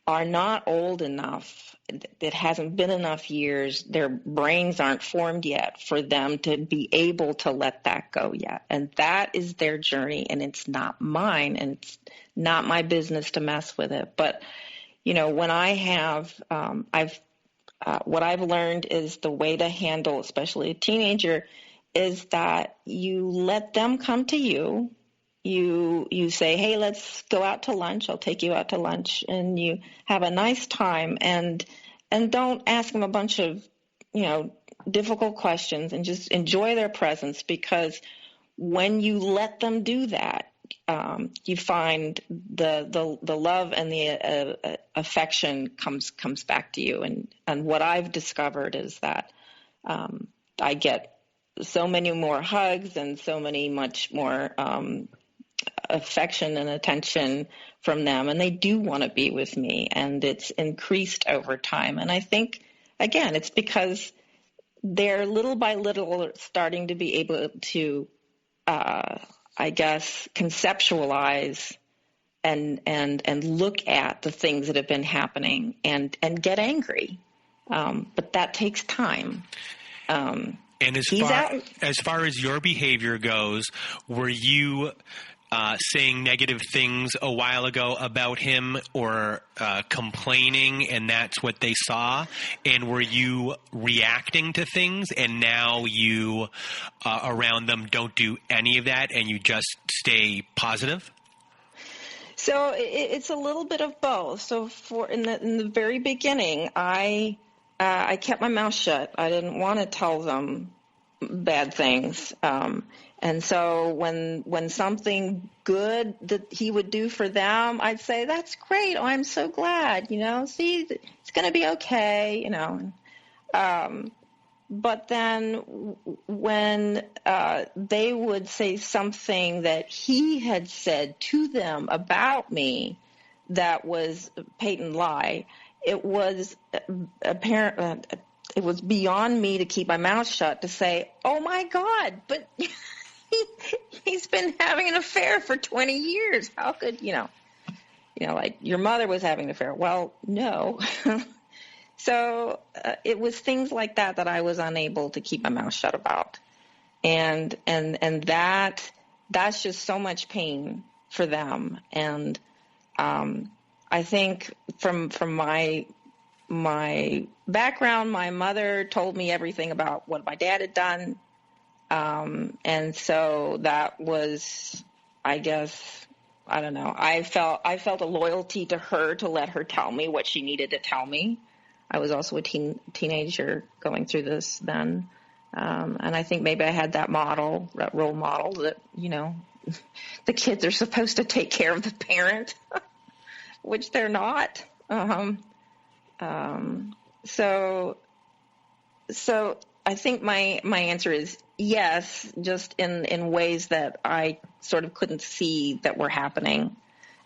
are not old enough. It hasn't been enough years. Their brains aren't formed yet for them to be able to let that go yet. And that is their journey, and it's not mine, and it's not my business to mess with it. But, when I have, what I've learned is the way to handle, especially a teenager, is that you let them come to you. You say, hey, let's go out to lunch. I'll take you out to lunch. And you have a nice time. And don't ask them a bunch of, difficult questions, and just enjoy their presence, because when you let them do that, you find the love and the affection comes back to you. And what I've discovered is that I get so many more hugs and so much more affection and attention from them, and they do want to be with me, and it's increased over time. And I think, again, it's because they're little by little starting to be able to, conceptualize and look at the things that have been happening and get angry. But that takes time. And as far as your behavior goes, were you saying negative things a while ago about him, or complaining, and that's what they saw? And were you reacting to things, and now you around them don't do any of that, and you just stay positive? So it's a little bit of both. So in the very beginning, I kept my mouth shut. I didn't want to tell them bad things. And so when something good that he would do for them, I'd say, that's great. Oh, I'm so glad, see, it's going to be okay, But then when they would say something that he had said to them about me that was a patent lie, it was apparent. It was beyond me to keep my mouth shut, to say, oh, my God, but he's been having an affair for 20 years. How could, like your mother was having an affair. Well, no. So it was things like that I was unable to keep my mouth shut about. And that's just so much pain for them. And I think from my background, my mother told me everything about what my dad had done. And so that was, I guess, I don't know. I felt a loyalty to her to let her tell me what she needed to tell me. I was also a teenager going through this then. And I think maybe I had that role model that, the kids are supposed to take care of the parent, which they're not. So I think my answer is yes, just in ways that I sort of couldn't see that were happening.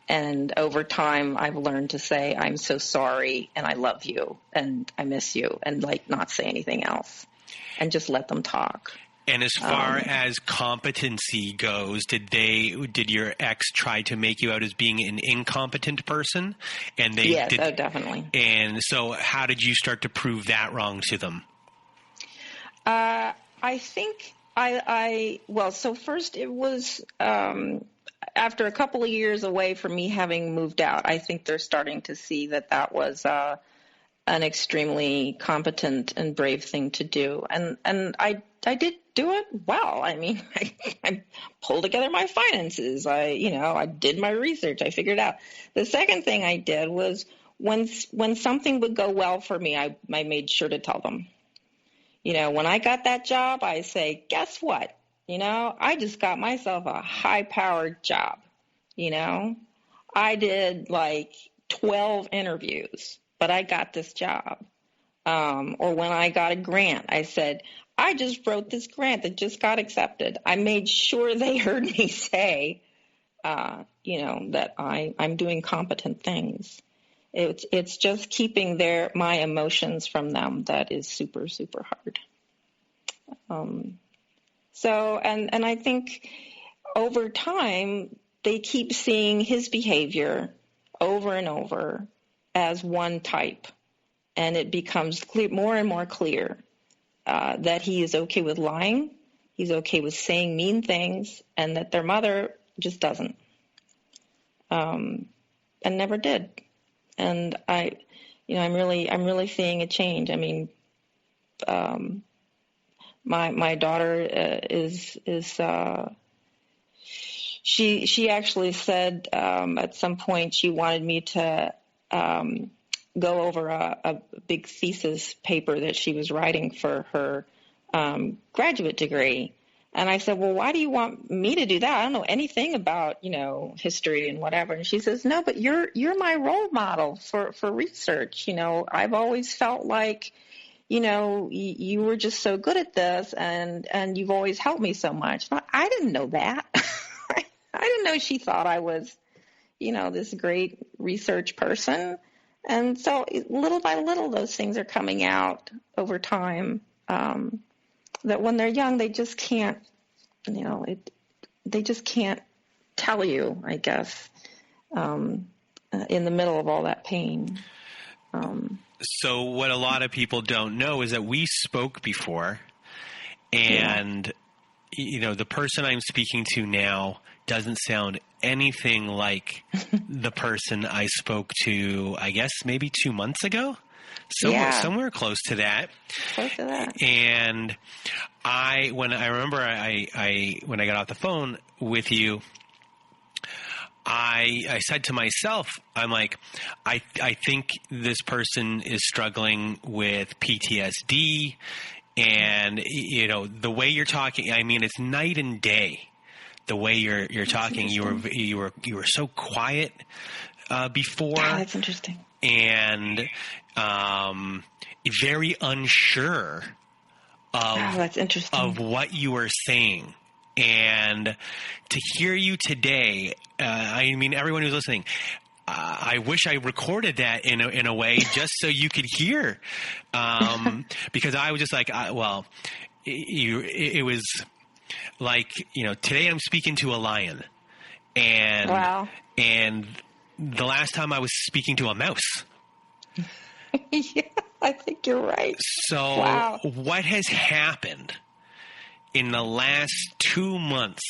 And over time, I've learned to say, I'm so sorry, and I love you, and I miss you, and not say anything else, and just let them talk. And as far as competency goes, did your ex try to make you out as being an incompetent person? And yes, definitely. And so how did you start to prove that wrong to them? I think so first it was after a couple of years away from me having moved out, I think they're starting to see that was an extremely competent and brave thing to do. And I did do it well. I mean, I pulled together my finances. I did my research. I figured it out. The second thing I did was when something would go well for me, I made sure to tell them. When I got that job, I say, guess what? I just got myself a high-powered job, I did like 12 interviews, but I got this job. Or when I got a grant, I said, I just wrote this grant that just got accepted. I made sure they heard me say, that I'm doing competent things. It's just keeping my emotions from them that is super, super hard. And I think over time, they keep seeing his behavior over and over as one type. And it becomes more and more clear that he is okay with lying, he's okay with saying mean things, and that their mother just doesn't, and never did. And I'm really seeing a change. I mean, my daughter she actually said at some point she wanted me to go over a big thesis paper that she was writing for her graduate degree. And I said, well, why do you want me to do that? I don't know anything about, history and whatever. And she says, no, but you're my role model for research. I've always felt like, you were just so good at this and you've always helped me so much. I didn't know that. I didn't know she thought I was, this great research person. And so little by little, those things are coming out over time, that when they're young, they just can't, they just can't tell you, I guess, in the middle of all that pain. So what a lot of people don't know is that we spoke before, and, the person I'm speaking to now doesn't sound anything like the person I spoke to, I guess, maybe 2 months ago. Somewhere close to that. Close to that. And when I got off the phone with you, I said to myself, I'm like, I think this person is struggling with PTSD, and the way you're talking, I mean, it's night and day. The way you're talking, you were so quiet before. Oh, that's interesting. And very unsure that's interesting. of what you were saying. And to hear you today, I mean, everyone who's listening, I wish I recorded that in a way just so you could hear, because I was just like, it was like, today I'm speaking to a lion, and wow. And the last time I was speaking to a mouse. Yeah, I think you're right. So wow. What has happened in the last 2 months?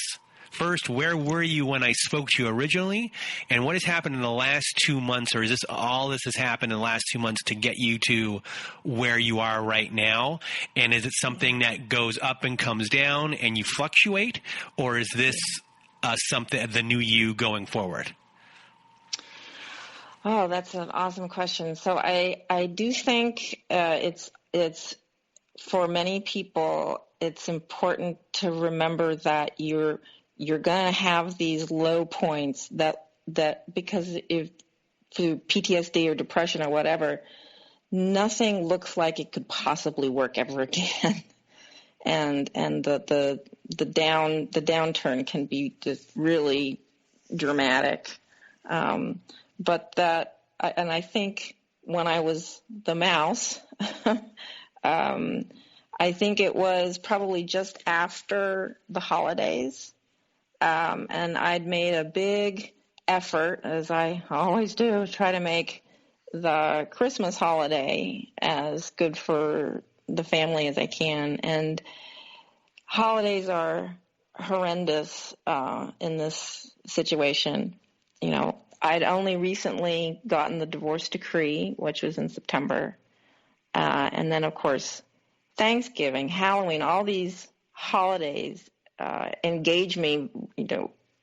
First, where were you when I spoke to you originally? And what has happened in the last 2 months, or is this has happened in the last 2 months to get you to where you are right now? And is it something that goes up and comes down and you fluctuate? Or is this something, the new you going forward? Oh, that's an awesome question. So I do think it's for many people, it's important to remember that you're going to have these low points that because if through PTSD or depression or whatever, nothing looks like it could possibly work ever again. and the downturn can be just really dramatic. But I think when I was the mouse, I think it was probably just after the holidays. And I'd made a big effort, as I always do, try to make the Christmas holiday as good for the family as I can. And holidays are horrendous in this situation. I'd only recently gotten the divorce decree, which was in September. And then, of course, Thanksgiving, Halloween, all these holidays engage me,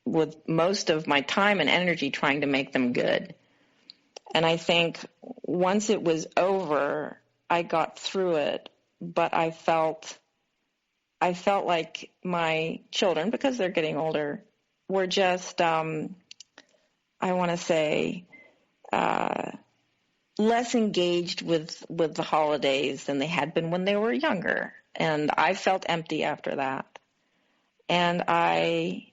with most of my time and energy trying to make them good. And I think once it was over, I got through it, but I felt I felt like my children, because they're getting older, were just, I want to say, less engaged with the holidays than they had been when they were younger. And I felt empty after that. And I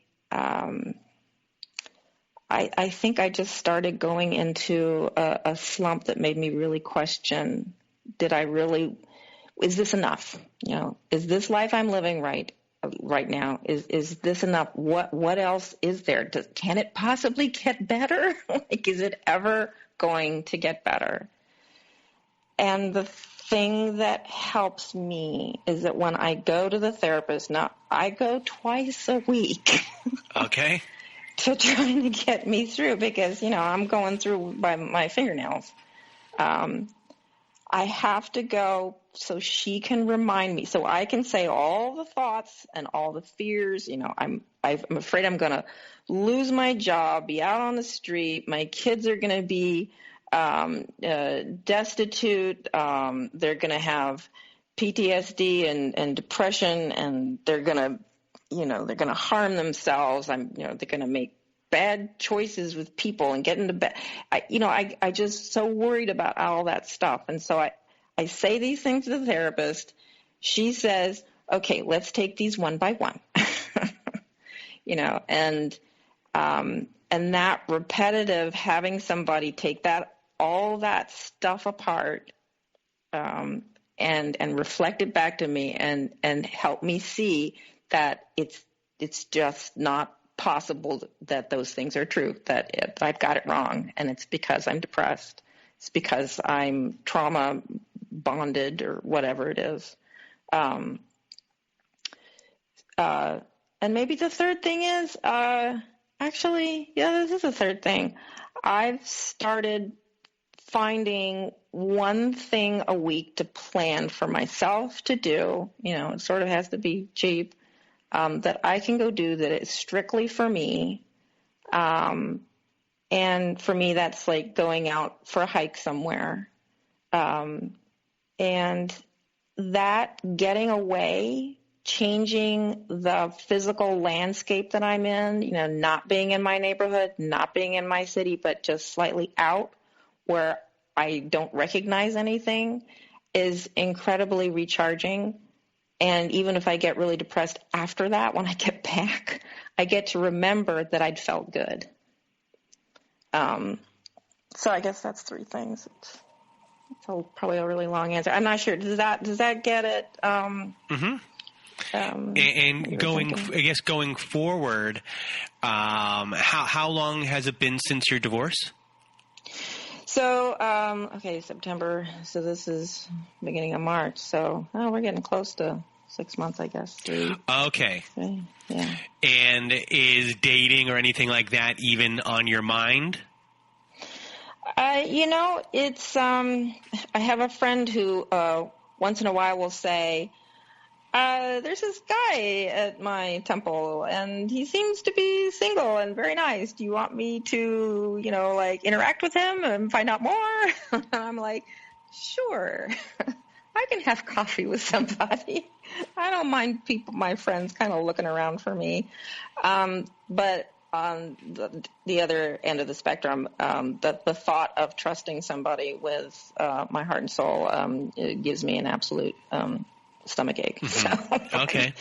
think I just started going into a slump that made me really question, is this enough? Is this life I'm living right now? Is this enough? What else is there? Can it possibly get better? Like, is it ever going to get better? And the thing that helps me is that when I go to the therapist, now I go twice a week. Okay. To trying to get me through, because, I'm going through by my fingernails. I have to go so she can remind me, so I can say all the thoughts and all the fears. I'm afraid I'm going to lose my job, be out on the street. My kids are going to be destitute. They're going to have PTSD and depression, and they're going to, they're going to harm themselves. They're going to make bad choices with people and get into bed. I just so worried about all that stuff. And so I say these things to the therapist. She says, okay, let's take these one by one. And that repetitive, having somebody take all that stuff apart, and reflect it back to me and help me see that it's just not possible that those things are true, that I've got it wrong, and it's because I'm depressed. It's because I'm trauma bonded or whatever it is. And maybe the third thing is, this is the third thing. I've started finding one thing a week to plan for myself to do. It sort of has to be cheap. That I can go do that is strictly for me. And for me, that's like going out for a hike somewhere. And that getting away, changing the physical landscape that I'm in, not being in my neighborhood, not being in my city, but just slightly out where I don't recognize anything, is incredibly recharging. And even if I get really depressed after that, when I get back, I get to remember that I'd felt good. So I guess that's three things. It's probably a really long answer. I'm not sure. Does that get it? And going forward, how long has it been since your divorce? So, September. So this is beginning of March. So we're getting close to 6 months, I guess. 3. Okay. 3, yeah. And is dating or anything like that even on your mind? It's, I have a friend who, once in a while will say, there's this guy at my temple and he seems to be single and very nice. Do you want me to, interact with him and find out more? And I'm like, sure. I can have coffee with somebody. I don't mind my friends kind of looking around for me. But on the other end of the spectrum, the thought of trusting somebody with my heart and soul it gives me an absolute stomach ache. Mm-hmm. So, okay.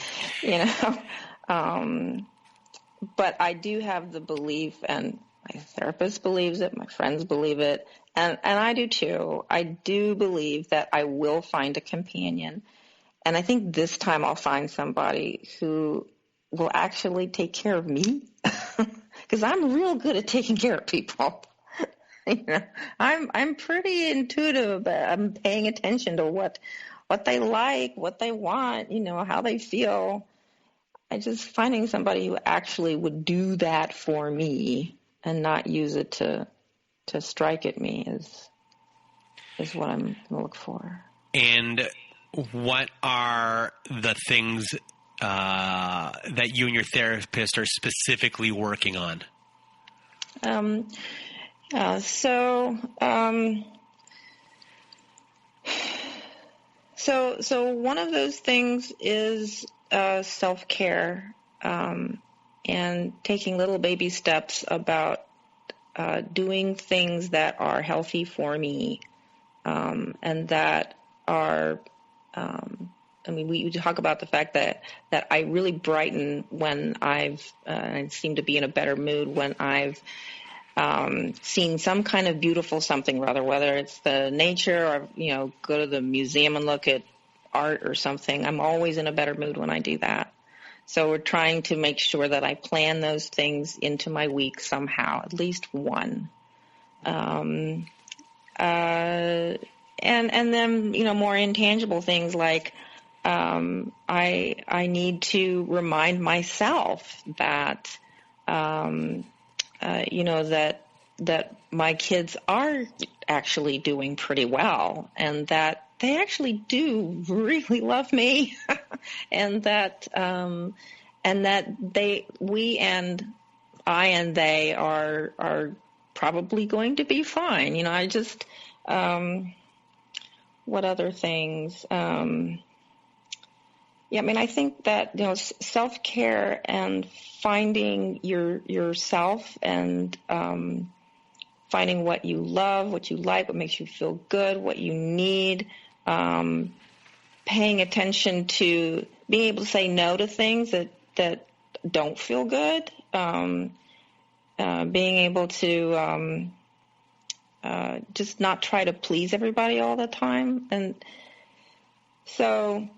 But I do have the belief, and my therapist believes it, my friends believe it, and I do too. I do believe that I will find a companion. And I think this time I'll find somebody who will actually take care of me, because I'm real good at taking care of people. I'm pretty intuitive. I'm paying attention to what they like, what they want, how they feel. I just finding somebody who actually would do that for me and not use it to strike at me is what I'm going to look for. And what are the things that you and your therapist are specifically working on? So one of those things is self-care and taking little baby steps about doing things that are healthy for me and that are, we talk about the fact that I really brighten when I seem to be in a better mood when I've seen some kind of beautiful something, rather, whether it's the nature or, go to the museum and look at art or something. I'm always in a better mood when I do that. So we're trying to make sure that I plan those things into my week somehow, at least one. And then, more intangible things like I need to remind myself that, that my kids are actually doing pretty well and that they actually do really love me and that we and I and they are probably going to be fine. I just, what other things? I think that, self-care and finding yourself and finding what you love, what you like, what makes you feel good, what you need, paying attention to being able to say no to things that don't feel good, being able to just not try to please everybody all the time. And so,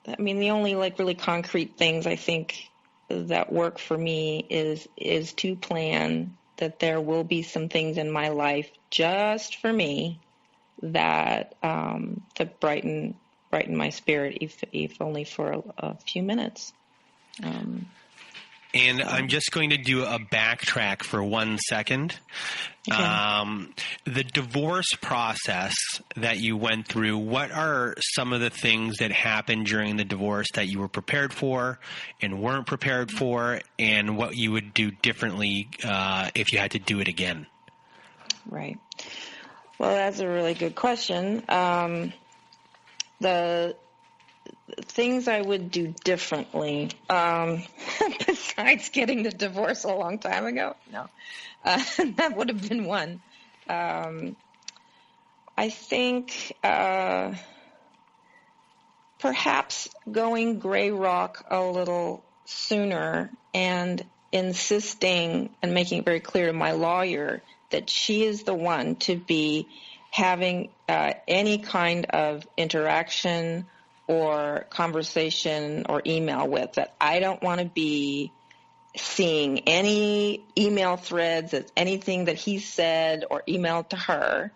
the only really concrete things I think that work for me is to plan that there will be some things in my life just for me that brighten my spirit, if only for a few minutes. And I'm just going to do a backtrack for 1 second. Okay. The divorce process that you went through, what are some of the things that happened during the divorce that you were prepared for and weren't prepared for, and what you would do differently if you had to do it again? Right. Well, that's a really good question. The things I would do differently, besides getting the divorce a long time ago, no, that would have been one. I think perhaps going gray rock a little sooner and insisting and making it very clear to my lawyer that she is the one to be having any kind of interaction or conversation or email with, that I don't want to be seeing any email threads of anything that he said or emailed to her.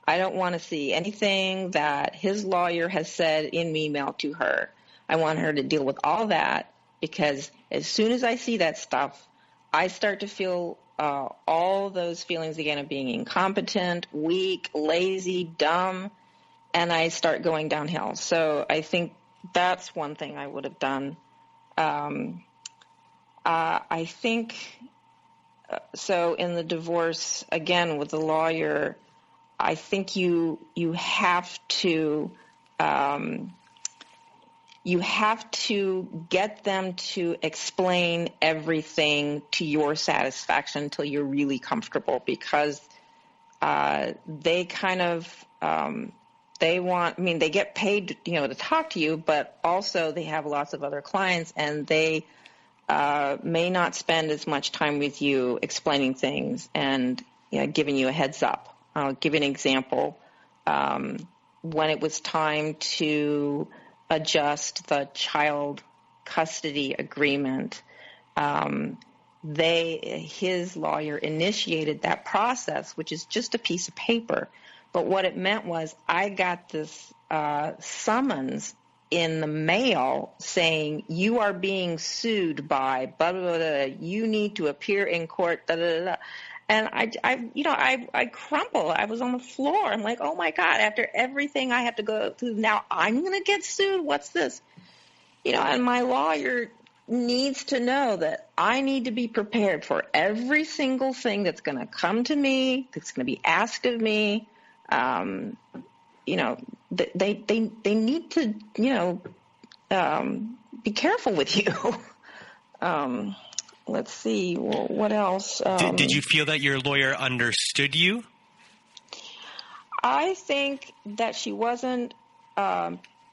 I don't want to see anything that his lawyer has said in email to her. I want her to deal with all that, because as soon as I see that stuff, I start to feel all those feelings again of being incompetent, weak, lazy, dumb, and I start going downhill. So I think that's one thing I would have done. I think, so in the divorce, again, with the lawyer, I think you have to get them to explain everything to your satisfaction until you're really comfortable, because they kind of they get paid, to talk to you, but also they have lots of other clients, and they may not spend as much time with you explaining things and giving you a heads up. I'll give you an example. When it was time to adjust the child custody agreement, his lawyer initiated that process, which is just a piece of paper. But what it meant was I got this summons in the mail saying, you are being sued by blah, blah, blah, blah. You need to appear in court, da, da, da, da. And I crumpled. I was on the floor. I'm like, oh my God, after everything I have to go through, now I'm going to get sued? What's this? And my lawyer needs to know that I need to be prepared for every single thing that's going to come to me, that's going to be asked of me. They need to, be careful with you. Let's see. Well, what else? Did you feel that your lawyer understood you? I think that she wasn't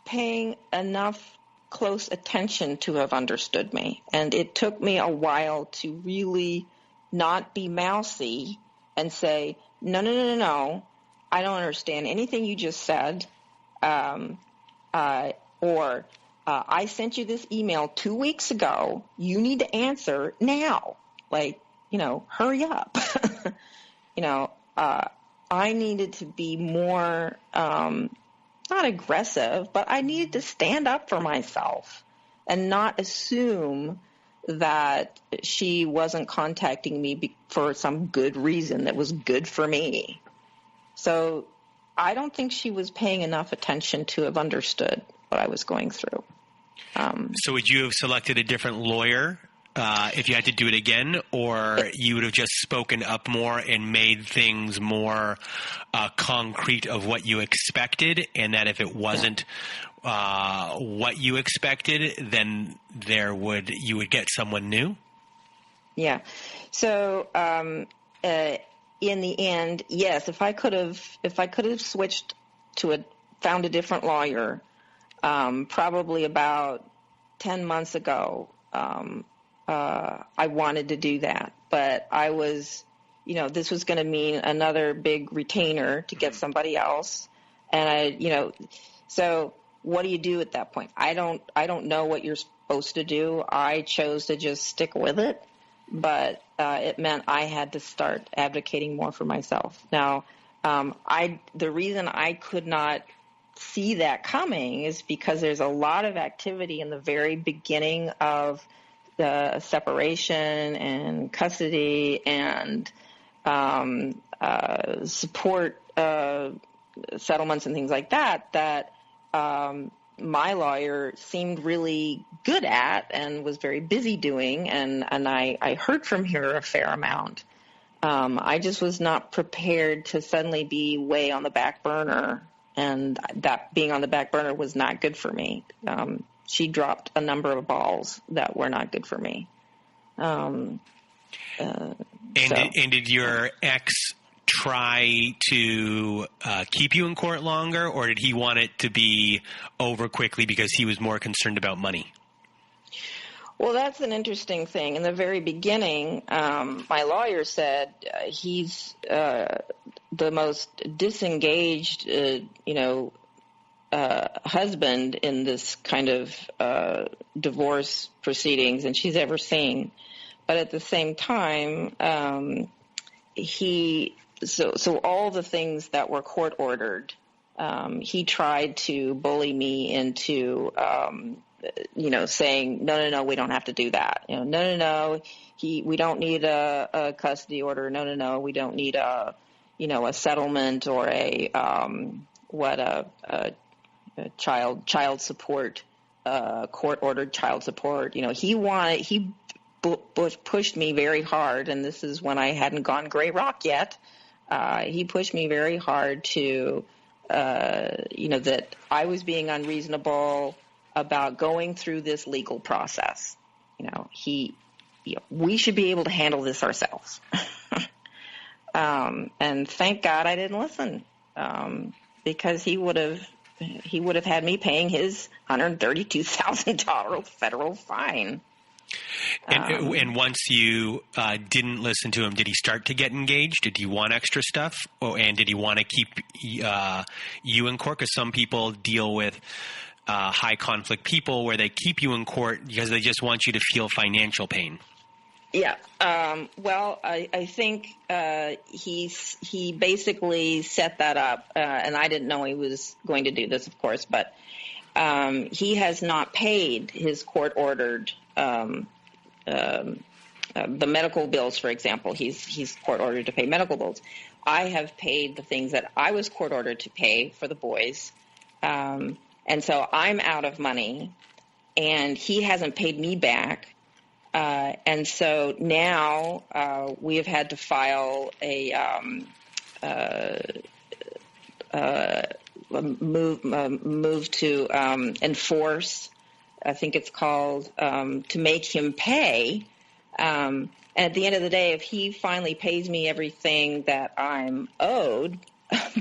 paying enough close attention to have understood me. And it took me a while to really not be mousy and say, no, I don't understand anything you just said. Or I sent you this email 2 weeks ago. You need to answer now. Like, hurry up. I needed to be more, not aggressive, but I needed to stand up for myself and not assume that she wasn't contacting me for some good reason that was good for me. So I don't think she was paying enough attention to have understood what I was going through. So would you have selected a different lawyer if you had to do it again, or you would have just spoken up more and made things more concrete of what you expected, and that if it wasn't what you expected, then you would get someone new? Yeah. So in the end, yes, if I could have switched found a different lawyer, probably about 10 months ago, I wanted to do that, but I was, this was going to mean another big retainer to get somebody else. And so what do you do at that point? I don't know what you're supposed to do. I chose to just stick with it, but it meant I had to start advocating more for myself. Now, the reason I could not see that coming is because there's a lot of activity in the very beginning of the separation and custody and support settlements and things like that my lawyer seemed really good at and was very busy doing, and I heard from her a fair amount. I just was not prepared to suddenly be way on the back burner, and that being on the back burner was not good for me. She dropped a number of balls that were not good for me. Did your ex try to keep you in court longer, or did he want it to be over quickly because he was more concerned about money? Well, that's an interesting thing. In the very beginning, my lawyer said he's the most disengaged, husband in this kind of divorce proceedings and she's ever seen. But at the same time, so all the things that were court ordered, he tried to bully me into, saying, no, we don't have to do that. No, we don't need a custody order. No, we don't need a settlement or a child support, court-ordered child support. He pushed me very hard, and this is when I hadn't gone gray rock yet. He pushed me very hard to, that I was being unreasonable about going through this legal process. We should be able to handle this ourselves. And thank God I didn't listen, because he would have had me paying his $132,000 federal fine. And once you didn't listen to him, did he start to get engaged? Did he want extra stuff? And did he want to keep you in court? Because some people deal with high conflict people where they keep you in court because they just want you to feel financial pain. Yeah. Well, I think he basically set that up, and I didn't know he was going to do this, of course, but he has not paid his court-ordered the medical bills, for example. He's court-ordered to pay medical bills. I have paid the things that I was court-ordered to pay for the boys, and so I'm out of money, and he hasn't paid me back. And so now we have had to file a move to enforce I think it's called To Make Him Pay. And at the end of the day, if he finally pays me everything that I'm owed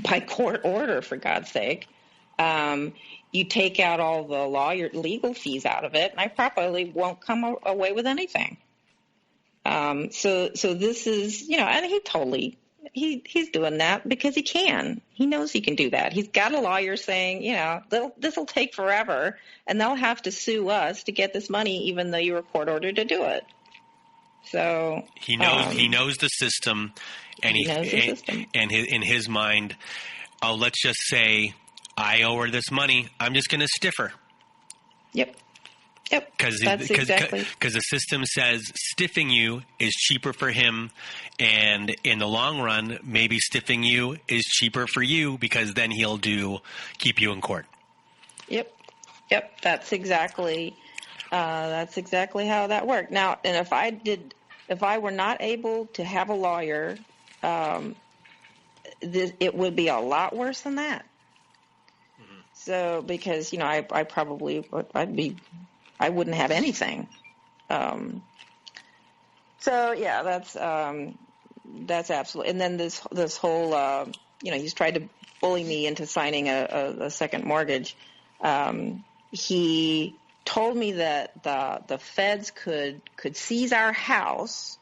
by court order, for God's sake, you take out all the legal fees out of it, and I probably won't come away with anything. So this is, and he's doing that because he can. He knows he can do that. He's got a lawyer saying, this will take forever, and they'll have to sue us to get this money, even though you were court ordered to do it. So he knows the system, and and in his mind, let's just say I owe her this money. I'm just going to stiff her. Yep. Because the system says stiffing you is cheaper for him, and in the long run, maybe stiffing you is cheaper for you because then he'll keep you in court. Yep. That's exactly how that worked. Now, and if I were not able to have a lawyer, it would be a lot worse than that. Mm-hmm. So because I wouldn't have anything. So yeah, that's absolutely. And then this whole, he's tried to bully me into signing a second mortgage. He told me that the feds could seize our house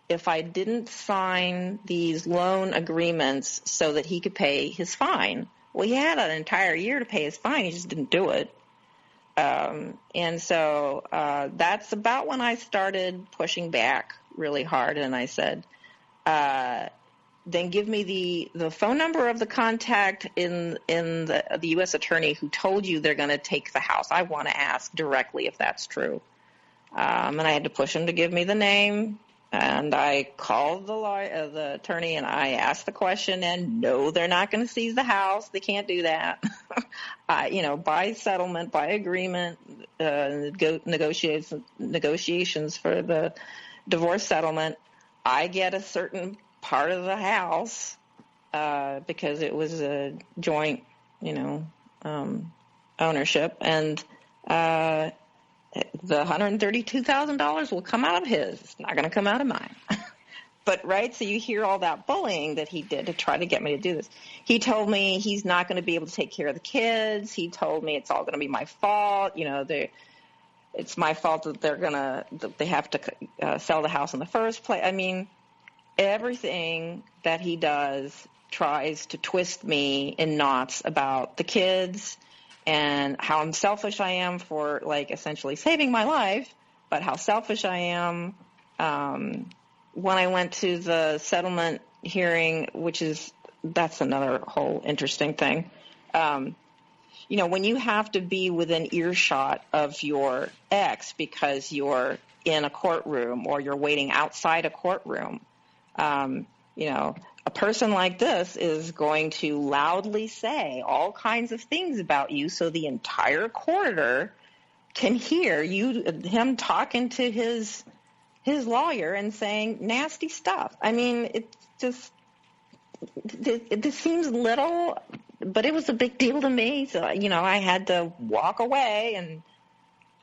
if I didn't sign these loan agreements so that he could pay his fine. Well, he had an entire year to pay his fine. He just didn't do it. And so that's about when I started pushing back really hard. And I said, then give me the phone number of the contact in the U.S. attorney who told you they're going to take the house. I want to ask directly if that's true. And I had to push him to give me the name. And I called the attorney, and I asked the question, and no, they're not going to seize the house. They can't do that. By settlement, by agreement, negotiations for the divorce settlement, I get a certain part of the house because it was a joint, ownership, and the $132,000 will come out of his. It's not going to come out of mine. But, right, so you hear all that bullying that he did to try to get me to do this. He told me he's not going to be able to take care of the kids. He told me it's all going to be my fault. It's my fault that they have to sell the house in the first place. I mean, everything that he does tries to twist me in knots about the kids and how selfish I am for, essentially saving my life, but how selfish I am. When I went to the settlement hearing, that's another whole interesting thing. When you have to be within earshot of your ex because you're in a courtroom or you're waiting outside a courtroom, a person like this is going to loudly say all kinds of things about you so the entire corridor can hear him talking to his lawyer and saying nasty stuff. I mean, it seems little, but it was a big deal to me. So, I had to walk away and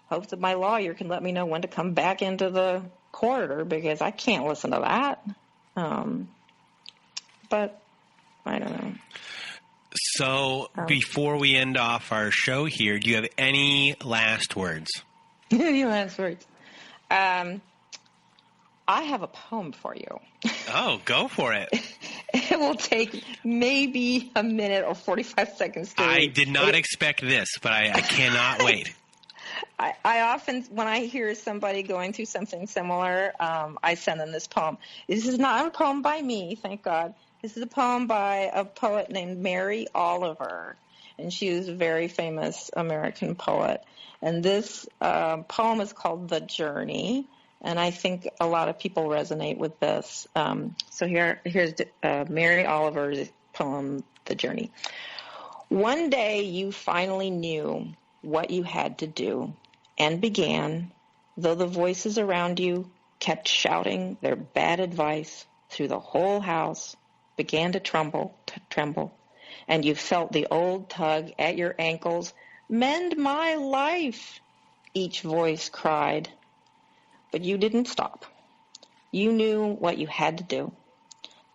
hope that my lawyer can let me know when to come back into the corridor because I can't listen to that. But I don't know. So before we end off our show here, do you have any last words? Any last words? I have a poem for you. Oh, go for it. It will take maybe a minute or 45 seconds to read. I did not expect this, but I cannot wait. I often, when I hear somebody going through something similar, I send them this poem. This is not a poem by me, thank God. This is a poem by a poet named Mary Oliver, and she was a very famous American poet. And this poem is called The Journey, and I think a lot of people resonate with this. So here's Mary Oliver's poem, The Journey. One day you finally knew what you had to do and began, though the voices around you kept shouting their bad advice through the whole house, began to tremble, and you felt the old tug at your ankles. Mend my life. each voice cried. But you didn't stop. You knew what you had to do.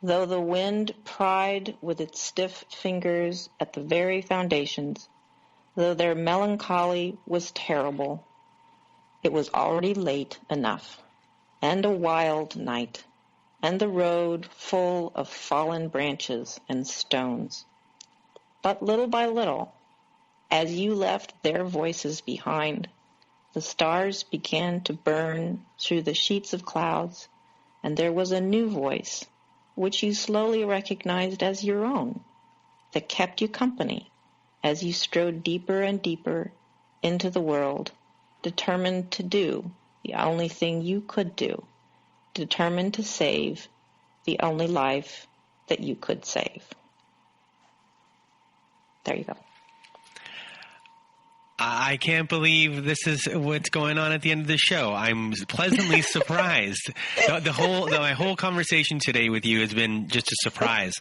Though the wind pried with its stiff fingers at the very foundations, though their melancholy was terrible, it was already late enough, and a wild night, and the road full of fallen branches and stones. But little by little, as you left their voices behind, the stars began to burn through the sheets of clouds, and there was a new voice, which you slowly recognized as your own, that kept you company as you strode deeper and deeper into the world, determined to do the only thing you could do, determined to save the only life that you could save. There you go. I can't believe this is what's going on at the end of the show. I'm pleasantly surprised. My whole conversation today with you has been just a surprise,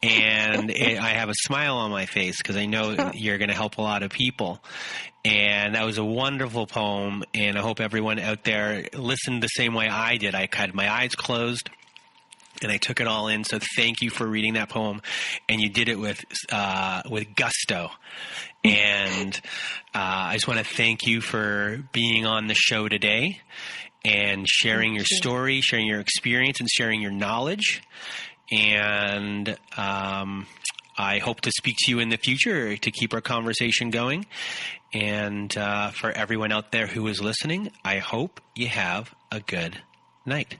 and I have a smile on my face because I know you're going to help a lot of people. And that was a wonderful poem, and I hope everyone out there listened the same way I did. I had my eyes closed, and I took it all in. So thank you for reading that poem, and you did it with gusto. And I just want to thank you for being on the show today and sharing your story, sharing your experience, and sharing your knowledge. And I hope to speak to you in the future to keep our conversation going. And for everyone out there who is listening, I hope you have a good night.